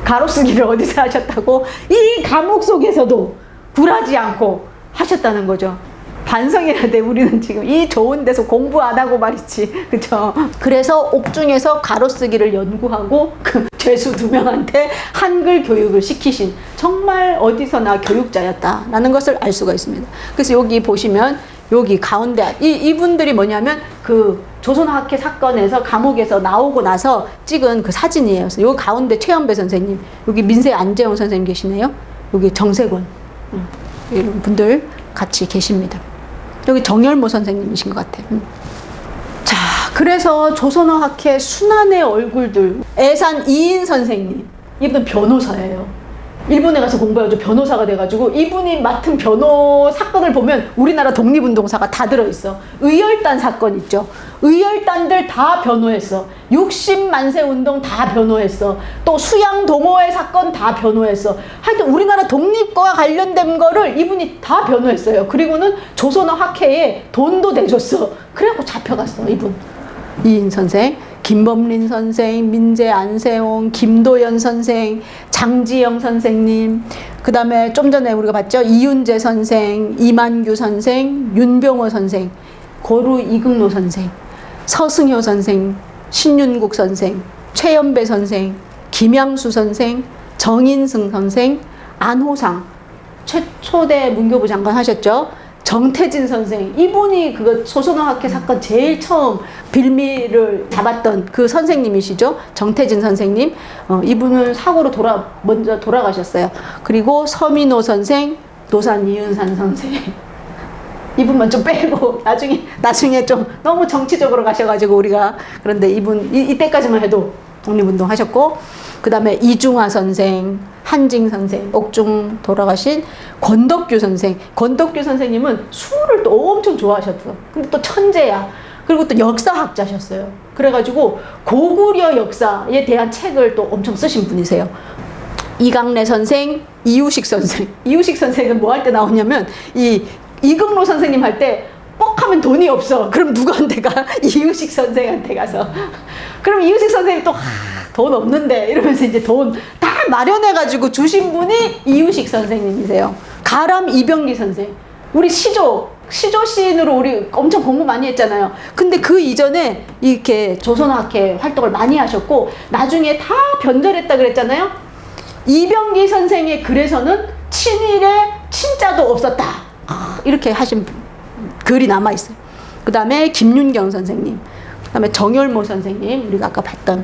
가로쓰기를 어디서 하셨다고? 이 감옥 속에서도 굴하지 않고 하셨다는 거죠. 반성해야 돼. 우리는 지금 이 좋은 데서 공부 안 하고 말이지. 그쵸? 그래서 옥중에서 가로쓰기를 연구하고 그 죄수 2명한테 한글 교육을 시키신 정말 어디서나 교육자였다라는 것을 알 수가 있습니다. 그래서 여기 보시면 여기 가운데 이분들이 뭐냐면 그 조선학회 사건에서 감옥에서 나오고 나서 찍은 그 사진이에요. 그래서 여기 가운데 최연배 선생님, 여기 민세 안재홍 선생님 계시네요. 여기 정세권 이런 분들 같이 계십니다. 여기 정열모 선생님이신 것 같아요. 자, 그래서 조선어학회 순환의 얼굴들 애산 이인 선생님, 이분 변호사예요. 일본에 가서 공부해가지고 변호사가 돼가지고 이분이 맡은 변호 사건을 보면 우리나라 독립운동사가 다 들어있어. 의열단 사건 있죠. 의열단들 다 변호했어. 60만세 운동 다 변호했어. 또 수양 동호회 사건 다 변호했어. 하여튼 우리나라 독립과 관련된 거를 이분이 다 변호했어요. 그리고는 조선어 학회에 돈도 내줬어. 그래갖고 잡혀갔어, 이분. 이인 선생, 김범린 선생, 민재 안세홍, 김도연 선생, 장지영 선생님, 그 다음에 좀 전에 우리가 봤죠? 이윤재 선생, 이만규 선생, 윤병호 선생, 고루 이극노 선생, 서승효 선생, 신윤국 선생, 최연배 선생, 김양수 선생, 정인승 선생, 안호상, 초대 문교부 장관 하셨죠? 정태진 선생, 이분이 그거 조선어학회 사건 제일 처음 빌미를 잡았던 그 선생님이시죠. 정태진 선생님, 이분은 사고로 먼저 돌아가셨어요. 그리고 서민호 선생, 노산 이은산 선생, 이분만 좀 빼고 나중에 좀 너무 정치적으로 가셔가지고 우리가 그런데 이분 이때까지만 해도 독립운동 하셨고, 그 다음에 이중화 선생, 한징 선생, 옥중 돌아가신 권덕규 선생. 권덕규 선생님은 술을 또 엄청 좋아하셨어. 근데 또 천재야. 그리고 또 역사학자셨어요. 그래가지고 고구려 역사에 대한 책을 또 엄청 쓰신 분이세요. 이강래 선생, 이유식 선생. 이유식 선생은 뭐 할 때 나오냐면 이금로 선생님 할 때 뻑하면 돈이 없어. 그럼 누구한테 가? 이유식 선생한테 가서. 그럼 이유식 선생이 또 돈 없는데 이러면서 이제 돈 다 마련해가지고 주신 분이 이유식 선생님이세요. 가람 이병리 선생. 우리 시조 시인으로 우리 엄청 공부 많이 했잖아요. 근데 그 이전에 이렇게 조선학회 활동을 많이 하셨고 나중에 다 변절했다 그랬잖아요. 이병기 선생의 글에서는 친일의 친자도 없었다. 이렇게 하신 글이 남아있어요. 그 다음에 김윤경 선생님, 그 다음에 정열모 선생님, 우리가 아까 봤던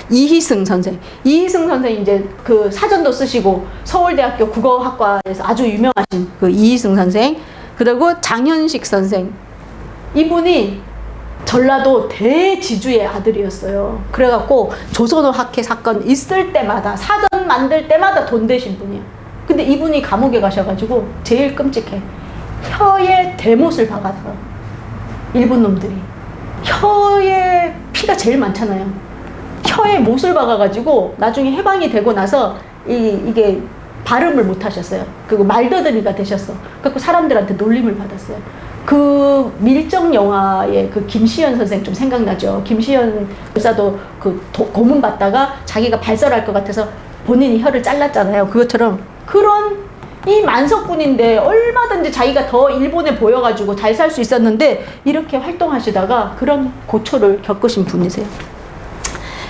이희승 선생. 이희승 선생이 이제 그 사전도 쓰시고 서울대학교 국어학과에서 아주 유명하신 그 이희승 선생. 그리고 장현식 선생. 이분이 전라도 대지주의 아들이었어요. 그래갖고 조선어학회 사건 있을 때마다 사전 만들 때마다 돈 되신 분이에요. 근데 이분이 감옥에 가셔가지고 제일 끔찍해. 혀에 대못을 박아서 일본 놈들이 혀에 피가 제일 많잖아요. 혀에 못을 박아가지고 나중에 해방이 되고 나서 이게 발음을 못 하셨어요. 그리고 말더듬이가 되셨어. 그래서 사람들한테 놀림을 받았어요. 그 밀정 영화의 그 김시연 선생 좀 생각나죠. 김시연 의사도 그 고문 받다가 자기가 발설할 것 같아서 본인이 혀를 잘랐잖아요. 그것처럼 그런 이 만석군인데 얼마든지 자기가 더 일본에 보여가지고 잘 살 수 있었는데 이렇게 활동하시다가 그런 고초를 겪으신 분이세요.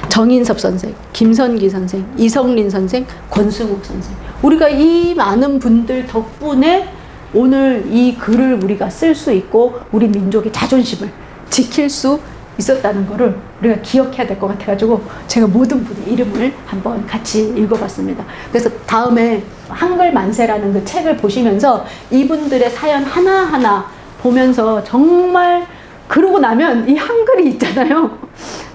정인섭 선생, 김선기 선생, 이성린 선생, 권승욱 선생. 우리가 이 많은 분들 덕분에 오늘 이 글을 우리가 쓸 수 있고 우리 민족의 자존심을 지킬 수 있었다는 거를 우리가 기억해야 될 것 같아가지고 제가 모든 분의 이름을 한번 같이 읽어봤습니다. 그래서 다음에 한글 만세라는 그 책을 보시면서 이분들의 사연 하나하나 보면서 정말 그러고 나면 이 한글이 있잖아요.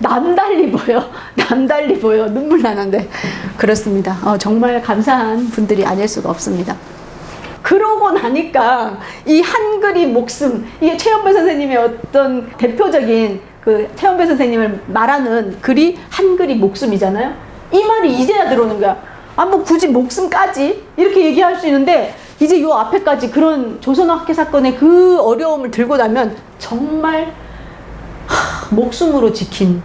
남달리 보여. 남달리 보여. 눈물 나는데. 그렇습니다. 정말 감사한 분들이 아닐 수가 없습니다. 그러고 나니까 이 한글이 목숨, 이게 최연배 선생님의 어떤 대표적인 그 최연배 선생님을 말하는 글이 한글이 목숨이잖아요. 이 말이 이제야 들어오는 거야. 뭐 굳이 목숨까지 이렇게 얘기할 수 있는데 이제 요 앞에까지 그런 조선어학회 사건의 그 어려움을 들고 나면 정말 목숨으로 지킨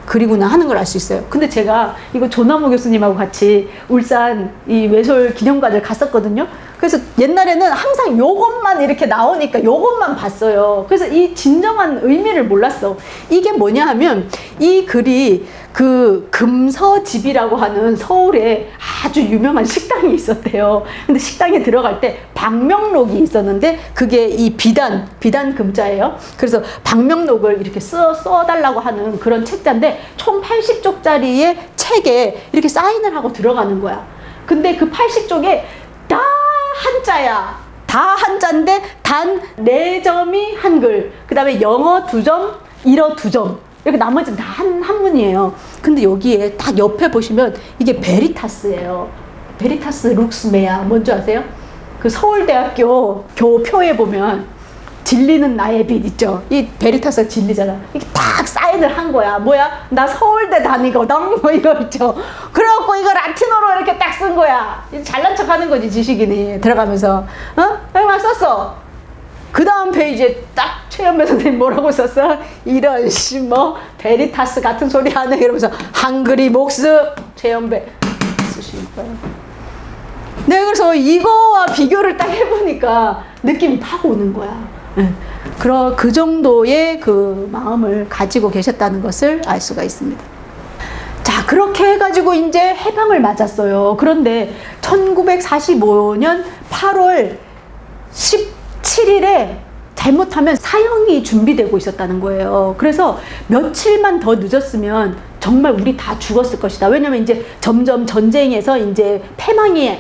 글이구나 하는 걸 알 수 있어요. 근데 제가 이거 조남호 교수님하고 같이 울산 이 외솔 기념관을 갔었거든요. 그래서 옛날에는 항상 요것만 이렇게 나오니까 요것만 봤어요. 그래서 이 진정한 의미를 몰랐어. 이게 뭐냐 하면 이 글이 그 금서집이라고 하는 서울에 아주 유명한 식당이 있었대요. 근데 식당에 들어갈 때 방명록이 있었는데 그게 이 비단 금자예요. 그래서 방명록을 이렇게 써달라고 하는 그런 책자인데 총 80쪽짜리의 책에 이렇게 사인을 하고 들어가는 거야. 근데 그 80쪽에 다 한자야. 다 한자인데 단 4점이 한글. 그 다음에 영어 2점, 일어 2점. 이렇게 나머지는 다 한문이에요. 근데 여기에 딱 옆에 보시면 이게 베리타스예요. 베리타스 룩스메아. 뭔지 아세요? 그 서울대학교 교표에 보면 진리는 나의 빛 있죠. 이 베리타스가 진리잖아. 이게 딱 사인을 한 거야. 뭐야? 나 서울대 다니거든? 뭐 이거 있죠. 그래갖고 이거 라틴어로 이렇게 딱 쓴 거야. 잘난 척 하는 거지, 지식인이. 들어가면서. 여기만 썼어. 그 다음 페이지에 딱 최연배 선생님 뭐라고 썼어? 이런 베리타스 같은 소리 하네. 이러면서 한글이 목숨 최연배 쓰시는 거예요. 네, 그래서 이거와 비교를 딱 해보니까 느낌이 팍 오는 거야. 그 정도의 그 마음을 가지고 계셨다는 것을 알 수가 있습니다. 자, 그렇게 해가지고 이제 해방을 맞았어요. 그런데 1945년 8월 17일에 잘못하면 사형이 준비되고 있었다는 거예요. 그래서 며칠만 더 늦었으면 정말 우리 다 죽었을 것이다. 왜냐면 이제 점점 전쟁에서 이제 패망이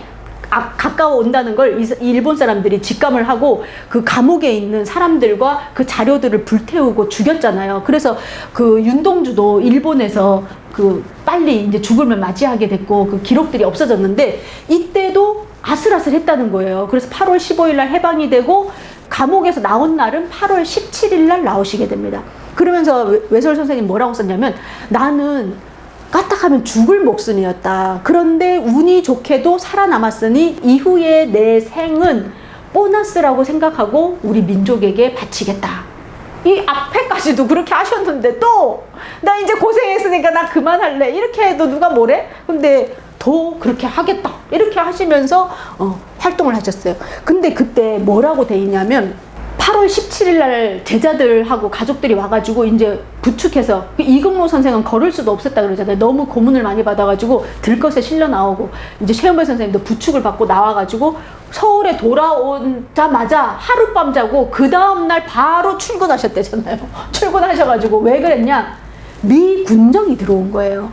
가까워 온다는 걸 일본 사람들이 직감을 하고 그 감옥에 있는 사람들과 그 자료들을 불태우고 죽였잖아요. 그래서 그 윤동주도 일본에서 그 빨리 이제 죽음을 맞이하게 됐고 그 기록들이 없어졌는데 이때도 아슬아슬했다는 거예요. 그래서 8월 15일 날 해방이 되고 감옥에서 나온 날은 8월 17일 날 나오시게 됩니다. 그러면서 외솔 선생님 뭐라고 썼냐면 나는 까딱하면 죽을 목숨이었다. 그런데 운이 좋게도 살아남았으니 이후에 내 생은 보너스라고 생각하고 우리 민족에게 바치겠다. 이 앞에까지도 그렇게 하셨는데 또 나 이제 고생했으니까 나 그만할래 이렇게 해도 누가 뭐래? 근데 더 그렇게 하겠다 이렇게 하시면서 활동을 하셨어요. 근데 그때 뭐라고 돼 있냐면 8월 17일 날 제자들하고 가족들이 와가지고 이제 부축해서 이금모 선생은 걸을 수도 없었다 그러잖아요. 너무 고문을 많이 받아가지고 들것에 실려 나오고 이제 최현배 선생님도 부축을 받고 나와가지고 서울에 돌아오자마자 하룻밤 자고 그 다음날 바로 출근하셨대잖아요. 출근하셔가지고 왜 그랬냐? 미군정이 들어온 거예요.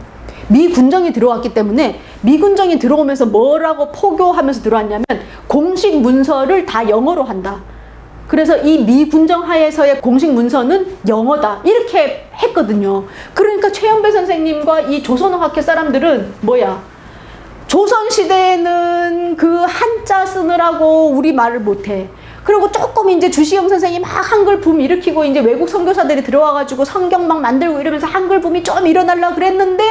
미군정이 들어왔기 때문에 미군정이 들어오면서 뭐라고 포교하면서 들어왔냐면 공식 문서를 다 영어로 한다. 그래서 이 미군정 하에서의 공식 문서는 영어다 이렇게 했거든요. 그러니까 최현배 선생님과 이 조선어학회 사람들은 뭐야? 조선시대에는 그 한자 쓰느라고 우리말을 못해. 그리고 조금 이제 주시영 선생이 막 한글 붐 일으키고 이제 외국 선교사들이 들어와가지고 성경 막 만들고 이러면서 한글 붐이 좀 일어나려고 그랬는데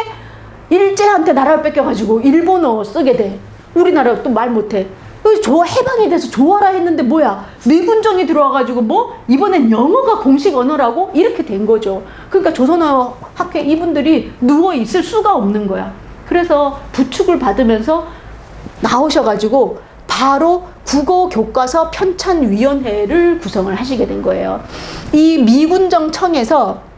일제한테 나라를 뺏겨가지고 일본어 쓰게 돼. 우리나라 또 말 못해. 해방이 돼서 좋아라 했는데 뭐야? 미군정이 들어와가지고 뭐? 이번엔 영어가 공식 언어라고? 이렇게 된 거죠. 그러니까 조선어 학회 이분들이 누워있을 수가 없는 거야. 그래서 부축을 받으면서 나오셔가지고 바로 국어교과서 편찬위원회를 구성을 하시게 된 거예요. 이 미군정청에서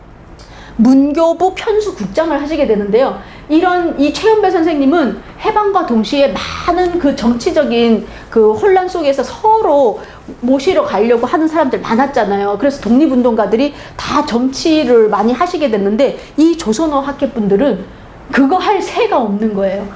문교부 편수국장을 하시게 되는데요. 이 최현배 선생님은 해방과 동시에 많은 그 정치적인 그 혼란 속에서 서로 모시러 가려고 하는 사람들 많았잖아요. 그래서 독립운동가들이 다 정치를 많이 하시게 됐는데 이 조선어 학회분들은 그거 할 새가 없는 거예요.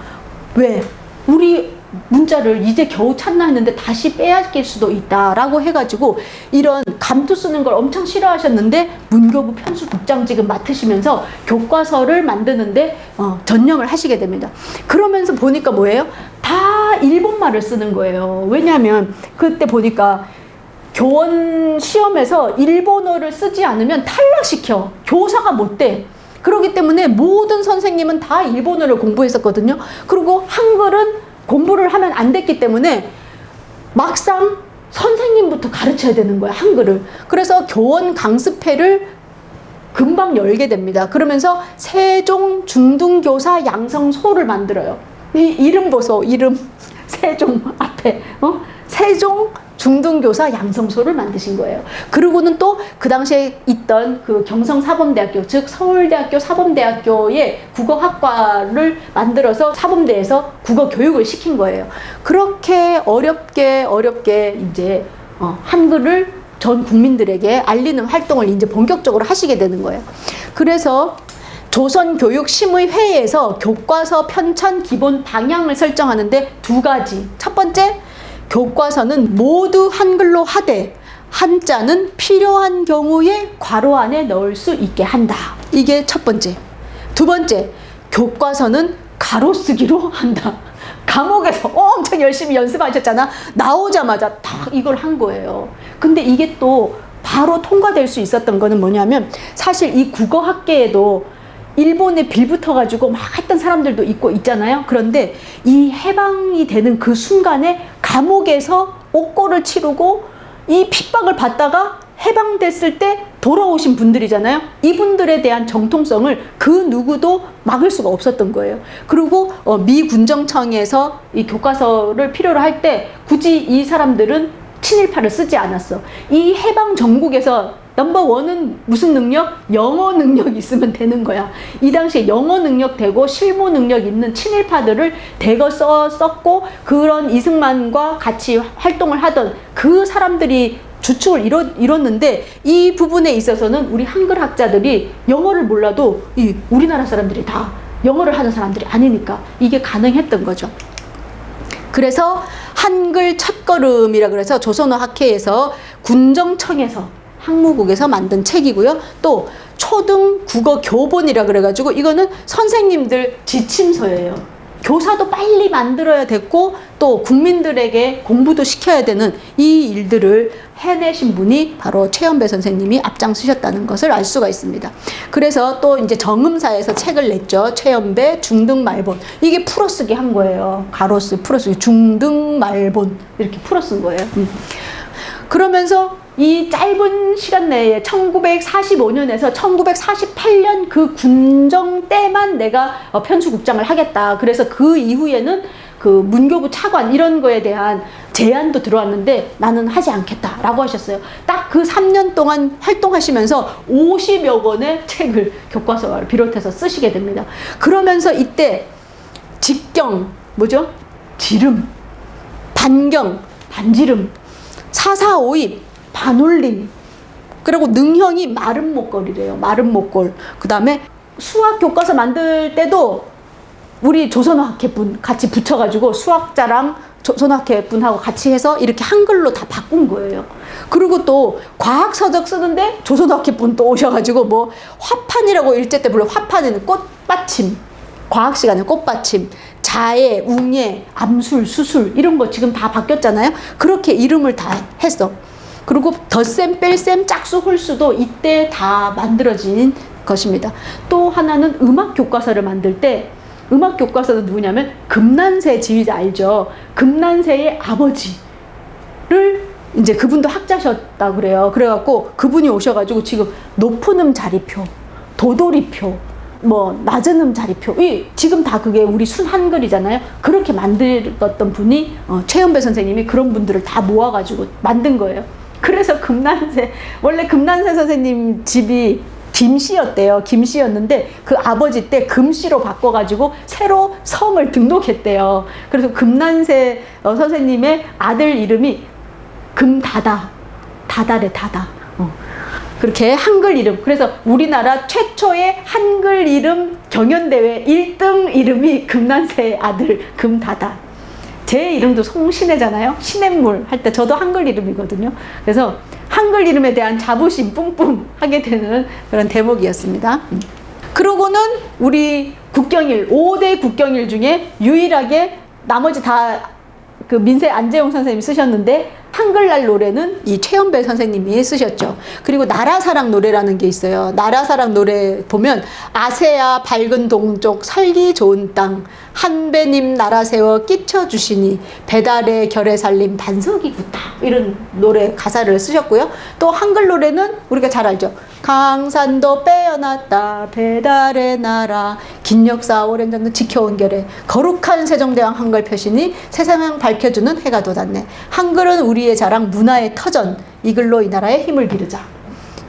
왜? 우리 문자를 이제 겨우 찾나 했는데 다시 빼앗길 수도 있다라고 해가지고 이런 감투 쓰는 걸 엄청 싫어하셨는데 문교부 편수국장직을 맡으시면서 교과서를 만드는데 전념을 하시게 됩니다. 그러면서 보니까 뭐예요? 다 일본말을 쓰는 거예요. 왜냐하면 그때 보니까 교원 시험에서 일본어를 쓰지 않으면 탈락시켜. 교사가 못 돼. 그렇기 때문에 모든 선생님은 다 일본어를 공부했었거든요. 그리고 한글은 공부를 하면 안 됐기 때문에 막상 선생님부터 가르쳐야 되는 거야, 한글을. 그래서 교원 강습회를 금방 열게 됩니다. 그러면서 세종 중등교사 양성소를 만들어요. 이 이름 보소, 이름. 세종 앞에, 세종 중등교사 양성소를 만드신 거예요. 그리고는 또 그 당시에 있던 그 경성사범대학교, 즉 서울대학교 사범대학교의 국어학과를 만들어서 사범대에서 국어 교육을 시킨 거예요. 그렇게 어렵게 이제 한글을 전 국민들에게 알리는 활동을 이제 본격적으로 하시게 되는 거예요. 그래서 조선교육심의회에서 교과서 편찬 기본 방향을 설정하는데 두 가지. 첫 번째, 교과서는 모두 한글로 하되 한자는 필요한 경우에 괄호 안에 넣을 수 있게 한다. 이게 첫 번째. 두 번째, 교과서는 가로쓰기로 한다. 감옥에서 엄청 열심히 연습하셨잖아. 나오자마자 다 이걸 한 거예요. 근데 이게 또 바로 통과될 수 있었던 거는 뭐냐면 사실 이 국어학계에도 일본에 빌붙어가지고 막 했던 사람들도 있고 있잖아요. 그런데 이 해방이 되는 그 순간에 감옥에서 옥고를 치르고 이 핍박을 받다가 해방됐을 때 돌아오신 분들이잖아요. 이분들에 대한 정통성을 그 누구도 막을 수가 없었던 거예요. 그리고 미군정청에서 이 교과서를 필요로 할 때 굳이 이 사람들은 친일파를 쓰지 않았어. 이 해방 전국에서 넘버원은 무슨 능력? 영어 능력이 있으면 되는 거야. 이 당시에 영어 능력 되고 실무 능력 있는 친일파들을 대거 썼고 그런 이승만과 같이 활동을 하던 그 사람들이 주축을 이뤘는데 이 부분에 있어서는 우리 한글 학자들이 영어를 몰라도 이 우리나라 사람들이 다 영어를 하는 사람들이 아니니까 이게 가능했던 거죠. 그래서 한글 첫걸음이라 그래서 조선어 학회에서 군정청에서 학무국에서 만든 책이고요. 또 초등 국어 교본이라 그래가지고 이거는 선생님들 지침서예요. 교사도 빨리 만들어야 됐고 또 국민들에게 공부도 시켜야 되는 이 일들을 해내신 분이 바로 최연배 선생님이 앞장서셨다는 것을 알 수가 있습니다. 그래서 또 이제 정음사에서 책을 냈죠. 최연배 중등말본. 이게 풀어쓰기 한 거예요. 가로쓰기, 풀어쓰기, 중등말본 이렇게 풀어쓴 거예요. 그러면서 이 짧은 시간 내에 1945년에서 1948년 그 군정 때만 내가 편수국장을 하겠다. 그래서 그 이후에는 그 문교부 차관 이런 거에 대한 제안도 들어왔는데 나는 하지 않겠다라고 하셨어요. 딱 그 3년 동안 활동하시면서 50여 권의 책을 교과서를 비롯해서 쓰시게 됩니다. 그러면서 이때 직경, 뭐죠? 지름, 반경, 반지름, 사사오입, 반올림, 그리고 능형이 마른 목걸이래요. 마른 목골. 그 다음에 수학 교과서 만들 때도 우리 조선어학회분 같이 붙여가지고 수학자랑 조선어학회분하고 같이 해서 이렇게 한글로 다 바꾼 거예요. 그리고 또 과학서적 쓰는데 조선어학회분 또 오셔가지고 뭐 화판이라고 일제 때 불러. 화판에는 꽃받침, 과학 시간에 꽃받침, 자해, 웅예, 암술, 수술 이런 거 지금 다 바뀌었잖아요. 그렇게 이름을 다 했어. 그리고 덧셈, 뺄셈, 짝수, 홀수도 이때 다 만들어진 것입니다. 또 하나는 음악 교과서를 만들 때 음악 교과서는 누구냐면 금난세 지휘자 알죠? 금난세의 아버지를 이제 그분도 학자셨다 그래요. 그래갖고 그분이 오셔가지고 지금 높은 음 자리표, 도돌이표, 뭐 낮은 음 자리표, 지금 다 그게 우리 순 한글이잖아요. 그렇게 만들었던 분이 최연배 선생님이 그런 분들을 다 모아가지고 만든 거예요. 그래서 금난세, 원래 금난세 선생님 집이 김씨였대요. 김씨였는데 그 아버지 때 금씨로 바꿔가지고 새로 성을 등록했대요. 그래서 금난세 선생님의 아들 이름이 금다다, 다다래 다다. 그렇게 한글 이름. 그래서 우리나라 최초의 한글 이름 경연대회 1등 이름이 금난세의 아들 금다다. 제 이름도 송신혜잖아요. 신혜물 할 때 저도 한글 이름이거든요. 그래서 한글 이름에 대한 자부심 뿜뿜 하게 되는 그런 대목이었습니다. 그러고는 우리 국경일, 5대 국경일 중에 유일하게 나머지 다 그 민세 안재용 선생님이 쓰셨는데 한글날 노래는 이 최연배 선생님이 쓰셨죠. 그리고 나라사랑 노래라는 게 있어요. 나라사랑 노래 보면 아세아 밝은 동쪽 살기 좋은 땅 한배님 나라 세워 끼쳐주시니 배달의 결에 살림 단석이 굳다 이런 노래 가사를 쓰셨고요. 또 한글 노래는 우리가 잘 알죠. 강산도 빼어났다 배달의 나라 긴 역사 오랜 전도 지켜온 결에 거룩한 세종대왕 한글 표시니 세상을 밝혀주는 해가 돋았네. 한글은 우리의 자랑 문화의 터전 이 글로 이 나라의 힘을 기르자.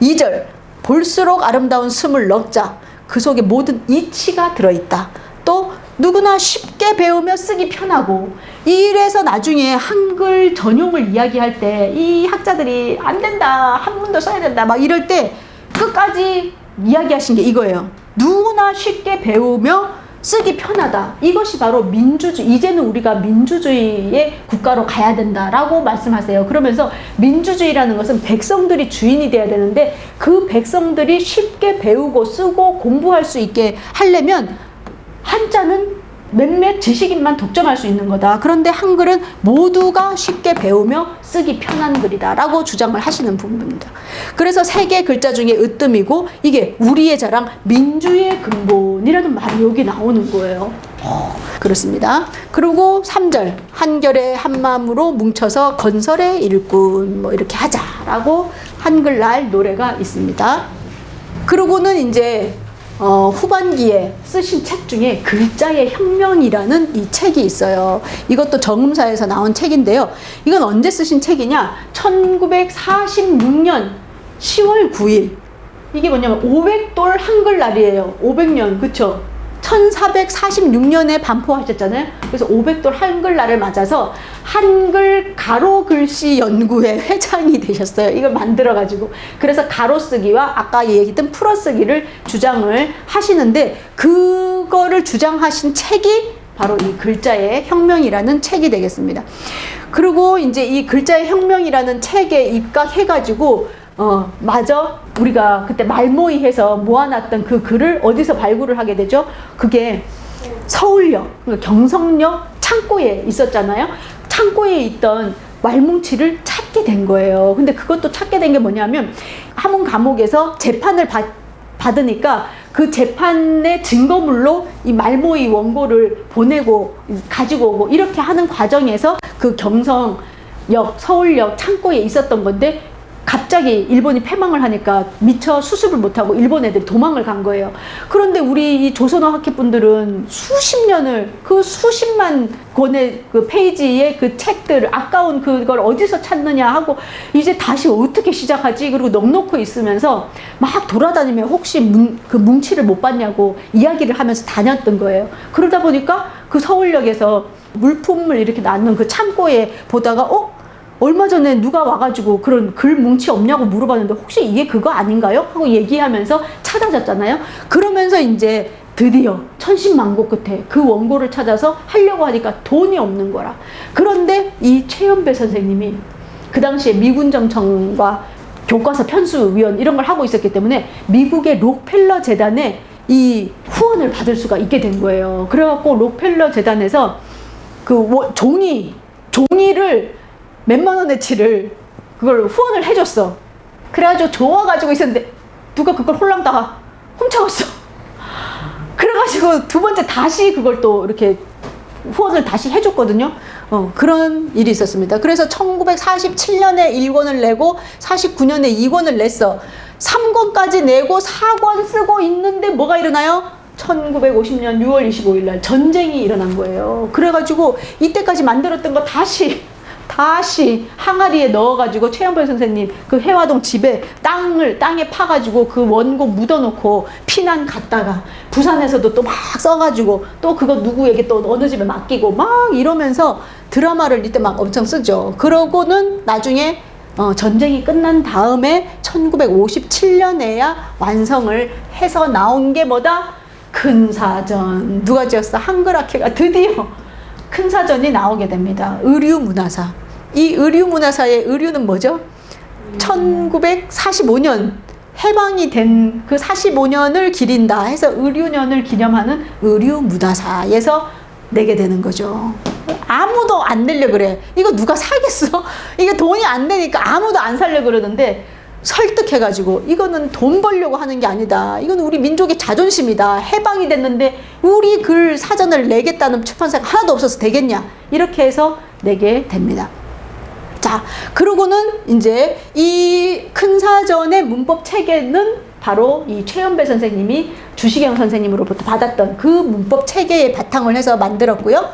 2절 볼수록 아름다운 스물 넉자 그 속에 모든 이치가 들어있다. 또 누구나 쉽게 배우며 쓰기 편하고 이래서 나중에 한글 전용을 이야기할 때 이 학자들이 안 된다 한문도 써야 된다 막 이럴 때 끝까지 이야기하신 게 이거예요. 누구나 쉽게 배우며 쓰기 편하다. 이것이 바로 민주주의. 이제는 우리가 민주주의의 국가로 가야 된다라고 말씀하세요. 그러면서 민주주의라는 것은 백성들이 주인이 돼야 되는데 그 백성들이 쉽게 배우고 쓰고 공부할 수 있게 하려면 한자는 몇몇 지식인만 독점할 수 있는 거다. 그런데 한글은 모두가 쉽게 배우며 쓰기 편한 글이다 라고 주장을 하시는 부분입니다. 그래서 세개 글자 중에 으뜸이고 이게 우리의 자랑 민주의 근본이라는 말이 여기 나오는 거예요. 그렇습니다. 그리고 3절 한결의 한마음으로 뭉쳐서 건설의 일꾼 뭐 이렇게 하자라고 한글날 노래가 있습니다. 그러고는 이제 후반기에 쓰신 책 중에 글자의 혁명이라는 이 책이 있어요. 이것도 정음사에서 나온 책인데요. 이건 언제 쓰신 책이냐? 1946년 10월 9일. 이게 뭐냐면 500돌 한글날이에요. 500년, 그쵸? 1446년에 반포하셨잖아요. 그래서 500돌 한글날을 맞아서 한글 가로 글씨 연구회 회장이 되셨어요. 이걸 만들어가지고. 그래서 가로쓰기와 아까 얘기했던 풀어쓰기를 주장을 하시는데 그거를 주장하신 책이 바로 이 글자의 혁명이라는 책이 되겠습니다. 그리고 이제 이 글자의 혁명이라는 책에 입각해가지고 맞아. 우리가 그때 말모이해서 모아놨던 그 글을 어디서 발굴을 하게 되죠? 그게 서울역, 그러니까 경성역 창고에 있었잖아요. 창고에 있던 말뭉치를 찾게 된 거예요. 근데 그것도 찾게 된 게 뭐냐면 함흥 감옥에서 재판을 받으니까 그 재판의 증거물로 이 말모의 원고를 보내고 가지고 오고 이렇게 하는 과정에서 그 경성역, 서울역 창고에 있었던 건데 갑자기 일본이 패망을 하니까 미처 수습을 못하고 일본 애들이 도망을 간 거예요. 그런데 우리 이 조선어 학회분들은 수십 년을 그 수십만 권의 그 페이지의 그 책들 아까운 그걸 어디서 찾느냐 하고 이제 다시 어떻게 시작하지? 그리고 넉넉히 있으면서 막 돌아다니며 혹시 그 뭉치를 못 봤냐고 이야기를 하면서 다녔던 거예요. 그러다 보니까 그 서울역에서 물품을 이렇게 놨는 그 창고에 보다가 얼마 전에 누가 와가지고 그런 글 뭉치 없냐고 물어봤는데 혹시 이게 그거 아닌가요? 하고 얘기하면서 찾아졌잖아요. 그러면서 이제 드디어 천신만고 끝에 그 원고를 찾아서 하려고 하니까 돈이 없는 거라. 그런데 이 최연배 선생님이 그 당시에 미군정청과 교과서 편수위원 이런 걸 하고 있었기 때문에 미국의 록펠러 재단에 이 후원을 받을 수가 있게 된 거예요. 그래갖고 록펠러 재단에서 그 종이를 몇만 원어치를 그걸 후원을 해줬어. 그래가지고 좋아가지고 있었는데 누가 그걸 홀랑 다 훔쳐갔어. 그래가지고 두 번째 다시 그걸 또 이렇게 후원을 다시 해줬거든요. 그런 일이 있었습니다. 그래서 1947년에 1권을 내고 49년에 2권을 냈어. 3권까지 내고 4권 쓰고 있는데 뭐가 일어나요? 1950년 6월 25일 날 전쟁이 일어난 거예요. 그래가지고 이때까지 만들었던 거 다시 항아리에 넣어가지고 최연배 선생님 그 해화동 집에 땅에 파가지고 그 원고 묻어놓고 피난 갔다가 부산에서도 또 막 써가지고 또 그거 누구에게 또 어느 집에 맡기고 막 이러면서 드라마를 이때 막 엄청 쓰죠. 그러고는 나중에 전쟁이 끝난 다음에 1957년에야 완성을 해서 나온 게 뭐다? 큰 사전. 누가 지었어? 한글학회가 드디어 큰 사전이 나오게 됩니다. 의류문화사. 이 의류문화사의 의류는 뭐죠? 1945년 해방이 된 그 45년을 기린다 해서 의류년을 기념하는 의류문화사에서 내게 되는 거죠. 아무도 안 내려 그래. 이거 누가 사겠어? 이게 돈이 안 되니까 아무도 안 살려 그러는데 설득해가지고 이거는 돈 벌려고 하는 게 아니다. 이건 우리 민족의 자존심이다. 해방이 됐는데 우리 글 사전을 내겠다는 출판사가 하나도 없어서 되겠냐. 이렇게 해서 내게 됩니다. 자, 그러고는 이제 이 큰 사전의 문법 체계는 바로 이 최연배 선생님이 주시경 선생님으로부터 받았던 그 문법 체계에 바탕을 해서 만들었고요.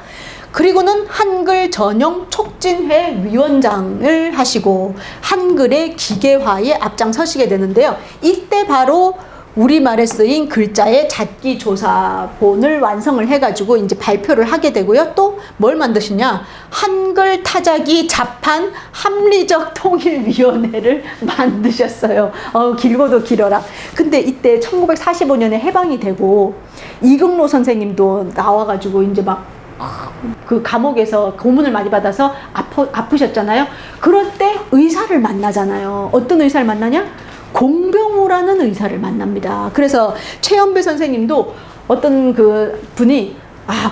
그리고는 한글 전용 촉진회 위원장을 하시고 한글의 기계화에 앞장서시게 되는데요. 이때 바로 우리말에 쓰인 글자의 잡기조사본을 완성을 해가지고 이제 발표를 하게 되고요. 또 뭘 만드시냐? 한글 타자기 자판 합리적 통일위원회를 만드셨어요. 길고도 길어라. 근데 이때 1945년에 해방이 되고 이금로 선생님도 나와가지고 이제 막 그 감옥에서 고문을 많이 받아서 아프셨잖아요. 그럴 때 의사를 만나잖아요. 어떤 의사를 만나냐? 공병우라는 의사를 만납니다. 그래서 최연배 선생님도 어떤 그 분이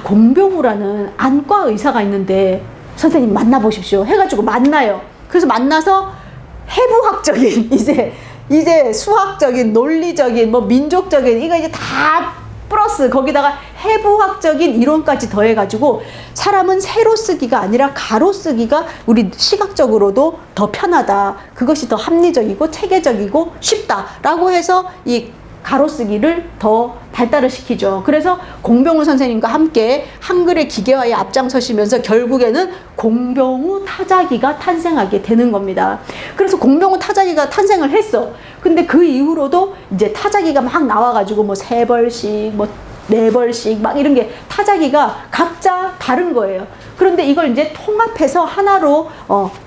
공병우라는 안과 의사가 있는데 선생님 만나보십시오 해가지고 만나요. 그래서 만나서 해부학적인 이제 수학적인 논리적인 뭐 민족적인 이거 이제 다 플러스 거기다가 해부학적인 이론까지 더해가지고 사람은 세로 쓰기가 아니라 가로 쓰기가 우리 시각적으로도 더 편하다. 그것이 더 합리적이고 체계적이고 쉽다라고 해서 이 가로 쓰기를 더 발달을 시키죠. 그래서 공병우 선생님과 함께 한글의 기계화에 앞장서시면서 결국에는 공병우 타자기가 탄생하게 되는 겁니다. 그래서 공병우 타자기가 탄생을 했어. 근데 그 이후로도 이제 타자기가 막 나와가지고 뭐 3벌씩 뭐 4벌씩 막 이런 게 타자기가 각자 다른 거예요. 그런데 이걸 이제 통합해서 하나로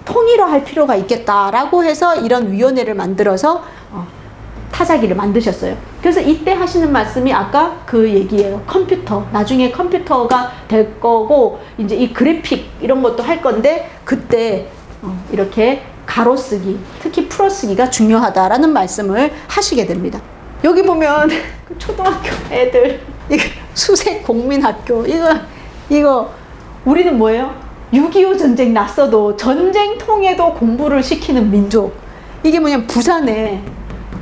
통일화할 필요가 있겠다라고 해서 이런 위원회를 만들어서 타자기를 만드셨어요. 그래서 이때 하시는 말씀이 아까 그 얘기예요. 컴퓨터. 나중에 컴퓨터가 될 거고 이제 이 그래픽 이런 것도 할 건데 그때 이렇게 가로쓰기, 특히 풀어쓰기가 중요하다라는 말씀을 하시게 됩니다. 여기 보면 초등학교 애들 수색 공민학교. 이거 우리는 뭐예요? 6.25 전쟁 났어도 전쟁통에도 공부를 시키는 민족. 이게 뭐냐면 부산에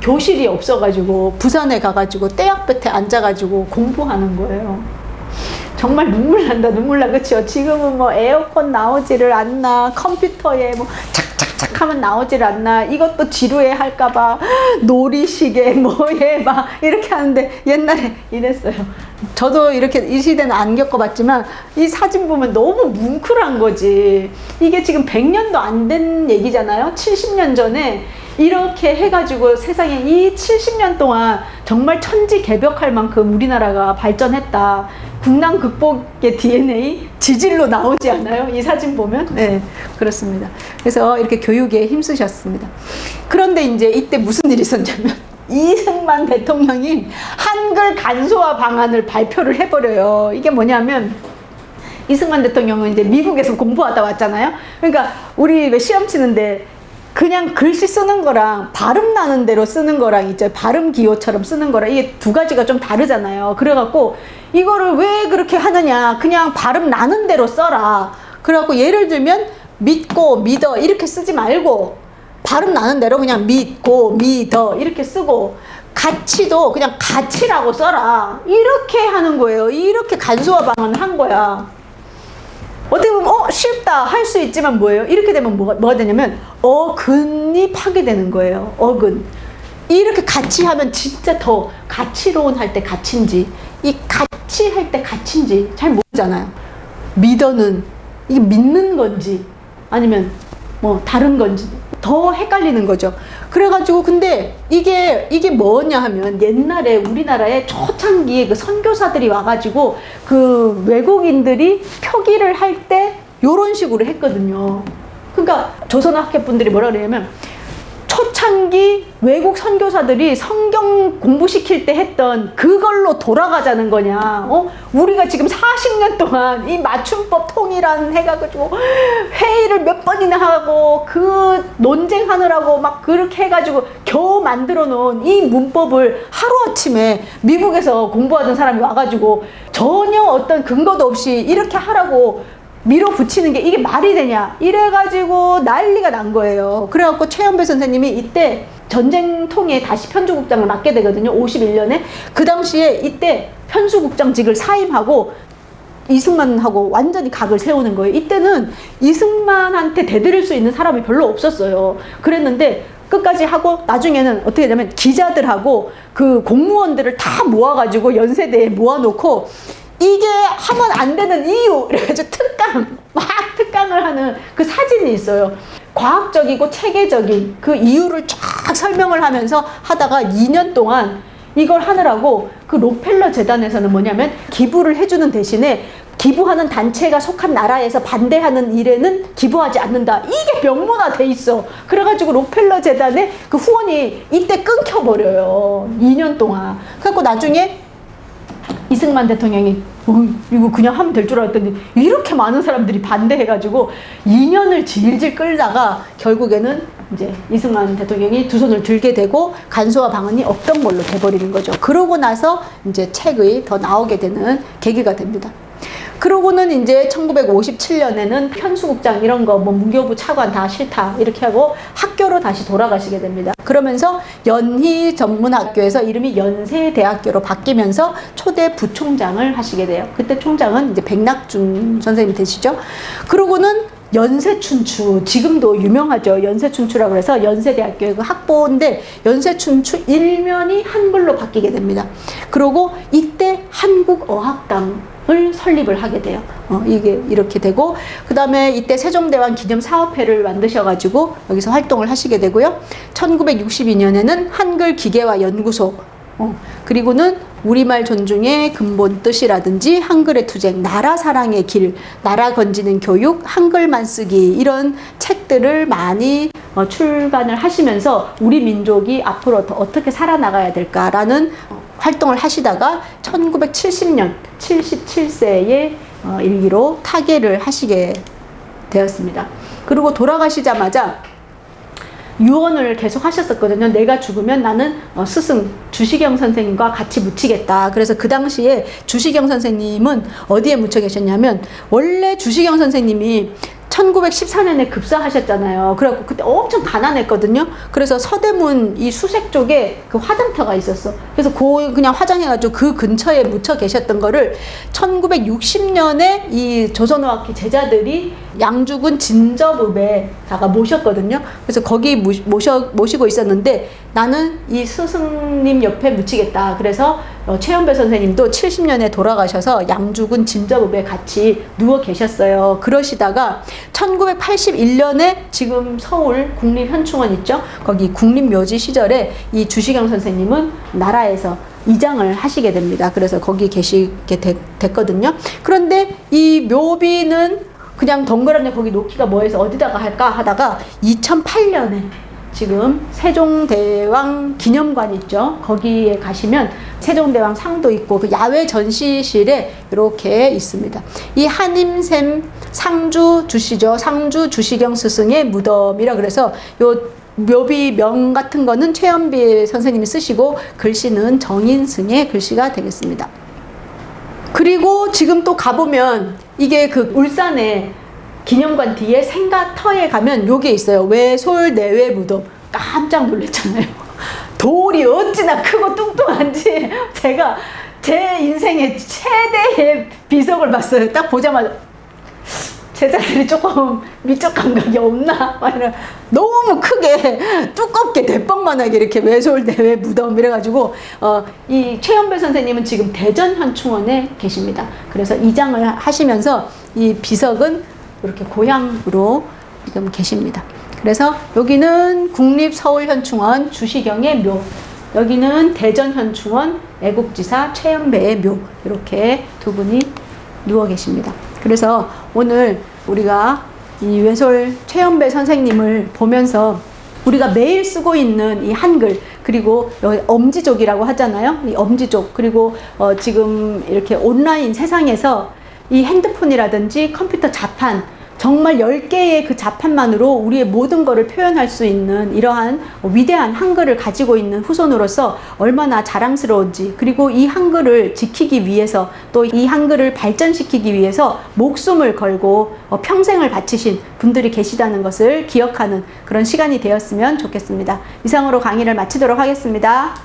교실이 없어가지고 부산에 가가지고 떼약볕에 앉아가지고 공부하는 거예요. 정말 눈물 난다, 눈물 나. 그쵸? 지금은 뭐 에어컨 나오지를 않나, 컴퓨터에 뭐 착착착 하면 나오지를 않나, 이것도 지루해 할까봐 놀이시계 뭐에 막 이렇게 하는데 옛날에 이랬어요. 저도 이렇게 이 시대는 안 겪어봤지만 이 사진 보면 너무 뭉클한 거지. 이게 지금 100년도 안 된 얘기잖아요. 70년 전에 이렇게 해가지고 세상에 이 70년 동안 정말 천지개벽할 만큼 우리나라가 발전했다. 국난 극복의 DNA 지질로 나오지 않아요? 이 사진 보면? 네, 그렇습니다. 그래서 이렇게 교육에 힘쓰셨습니다. 그런데 이제 이때 무슨 일이 있었냐면 이승만 대통령이 한글 간소화 방안을 발표를 해버려요. 이게 뭐냐면 이승만 대통령은 이제 미국에서 공부하다 왔잖아요. 그러니까 우리 왜 시험 치는데 그냥 글씨 쓰는 거랑 발음 나는 대로 쓰는 거랑 이제 발음 기호처럼 쓰는 거랑 이게 두 가지가 좀 다르잖아요. 그래갖고 이거를 왜 그렇게 하느냐, 그냥 발음 나는 대로 써라. 그래갖고 예를 들면 믿고 믿어 이렇게 쓰지 말고 발음 나는 대로 그냥 믿고 믿어 이렇게 쓰고, 가치도 그냥 가치라고 써라 이렇게 하는 거예요. 이렇게 간소화 방안을 한 거야. 어떻게 보면 쉽다 할 수 있지만 뭐예요? 이렇게 되면 뭐가 되냐면 어근이 파괴되는 거예요. 어근. 이렇게 같이 하면 진짜 더 가치로운 할 때 가치인지 이 같이 할 때 가치인지 잘 모르잖아요. 믿어는 이게 믿는 건지 아니면 뭐 다른 건지 더 헷갈리는 거죠. 그래가지고 근데 이게 뭐냐 하면 옛날에 우리나라에 초창기에 그 선교사들이 와가지고 그 외국인들이 표기를 할 때 요런 식으로 했거든요. 그러니까 조선학회 분들이 뭐라 그러냐면 초창기 외국 선교사들이 성경 공부시킬 때 했던 그걸로 돌아가자는 거냐. 우리가 지금 40년 동안 이 맞춤법 통일안 해가지고 회의를 몇 번이나 하고 그 논쟁하느라고 막 그렇게 해가지고 겨우 만들어 놓은 이 문법을 하루아침에 미국에서 공부하던 사람이 와가지고 전혀 어떤 근거도 없이 이렇게 하라고 밀어붙이는 게 이게 말이 되냐 이래가지고 난리가 난 거예요. 그래갖고 최연배 선생님이 이때 전쟁통에 다시 편수국장을 맡게 되거든요. 51년에 그 당시에 이때 편수국장직을 사임하고 이승만하고 완전히 각을 세우는 거예요. 이때는 이승만한테 대들을 수 있는 사람이 별로 없었어요. 그랬는데 끝까지 하고 나중에는 어떻게 되냐면 기자들하고 그 공무원들을 다 모아가지고 연세대에 모아놓고 이게 하면 안 되는 이유 이래가지고 특강을 하는 그 사진이 있어요. 과학적이고 체계적인 그 이유를 쫙 설명을 하면서 하다가 2년 동안 이걸 하느라고 그 록펠러 재단에서는 뭐냐면 기부를 해주는 대신에 기부하는 단체가 속한 나라에서 반대하는 일에는 기부하지 않는다. 이게 명문화돼 있어. 그래가지고 록펠러 재단의 그 후원이 이때 끊겨버려요. 2년 동안. 그래갖고 나중에 이승만 대통령이 이거 그냥 하면 될 줄 알았더니 이렇게 많은 사람들이 반대해가지고 2년을 질질 끌다가 결국에는 이제 이승만 대통령이 두 손을 들게 되고 간소화 방안이 없던 걸로 돼버리는 거죠. 그러고 나서 이제 책이 더 나오게 되는 계기가 됩니다. 그러고는 이제 1957년에는 편수국장 이런 거 뭐 문교부 차관 다 싫다 이렇게 하고 학교로 다시 돌아가시게 됩니다. 그러면서 연희전문학교에서 이름이 연세대학교로 바뀌면서 초대 부총장을 하시게 돼요. 그때 총장은 이제 백낙준 선생님이 되시죠. 그러고는 연세춘추, 지금도 유명하죠. 연세춘추라고 해서 연세대학교의 그 학보인데 연세춘추 일면이 한글로 바뀌게 됩니다. 그리고 이때 한국어학당을 설립을 하게 돼요. 이게 이렇게 되고, 그 다음에 이때 세종대왕 기념사업회를 만드셔가지고 여기서 활동을 하시게 되고요. 1962년에는 한글기계화 연구소, 그리고는 우리말 존중의 근본 뜻이라든지 한글의 투쟁, 나라 사랑의 길, 나라 건지는 교육, 한글만 쓰기 이런 책들을 많이 출간을 하시면서 우리 민족이 앞으로 더 어떻게 살아나가야 될까라는 활동을 하시다가 1970년 77세의 일기로 타계를 하시게 되었습니다. 그리고 돌아가시자마자 유언을 계속 하셨었거든요. 내가 죽으면 나는 스승 주시경 선생님과 같이 묻히겠다. 그래서 그 당시에 주시경 선생님은 어디에 묻혀 계셨냐면, 원래 주시경 선생님이 1914년에 급사하셨잖아요. 그래갖고 그때 엄청 가난했거든요. 그래서 서대문 이 수색 쪽에 그 화장터가 있었어. 그래서 그냥 화장해가지고 그 근처에 묻혀 계셨던 거를 1960년에 이 조선어학회 제자들이 양주군 진접읍에다가 모셨거든요. 그래서 거기 모시고 있었는데, 나는 이 스승님 옆에 묻히겠다. 그래서 최연배 선생님도 70년에 돌아가셔서 양주군 진접읍에 같이 누워 계셨어요. 그러시다가 1981년에 지금 서울 국립현충원 있죠? 거기 국립묘지 시절에 이 주시경 선생님은 나라에서 이장을 하시게 됩니다. 그래서 거기 계시게 됐거든요. 그런데 이 묘비는 그냥 덩그러니 거기 놓기가 뭐해서 어디다가 할까 하다가 2008년에 지금 세종대왕 기념관 있죠. 거기에 가시면 세종대왕 상도 있고 그 야외 전시실에 이렇게 있습니다. 이 한임샘 상주 주시죠. 상주 주시경 스승의 무덤이라 그래서 요 묘비명 같은 거는 최연비 선생님이 쓰시고 글씨는 정인승의 글씨가 되겠습니다. 그리고 지금 또 가보면 이게 그 울산에 기념관 뒤에 생가터에 가면 요게 있어요. 외솔 내외 무덤. 깜짝 놀랐잖아요. 돌이 어찌나 크고 뚱뚱한지 제가 제 인생의 최대의 비석을 봤어요. 딱 보자마자 제자들이 조금 미적 감각이 없나? 너무 크게 두껍게 대빵만하게 이렇게 외솔 내외 무덤 이래가지고 이 최연배 선생님은 지금 대전현충원에 계십니다. 그래서 이장을 하시면서 이 비석은 이렇게 고향으로 지금 계십니다. 그래서 여기는 국립서울현충원 주시경의 묘, 여기는 대전현충원 애국지사 최연배의 묘, 이렇게 두 분이 누워 계십니다. 그래서 오늘 우리가 이 외솔 최연배 선생님을 보면서 우리가 매일 쓰고 있는 이 한글, 그리고 여기 엄지족이라고 하잖아요. 이 엄지족, 그리고 지금 이렇게 온라인 세상에서 이 핸드폰이라든지 컴퓨터 자판, 정말 10개의 그 자판만으로 우리의 모든 것을 표현할 수 있는 이러한 위대한 한글을 가지고 있는 후손으로서 얼마나 자랑스러운지, 그리고 이 한글을 지키기 위해서 또 이 한글을 발전시키기 위해서 목숨을 걸고 평생을 바치신 분들이 계시다는 것을 기억하는 그런 시간이 되었으면 좋겠습니다. 이상으로 강의를 마치도록 하겠습니다.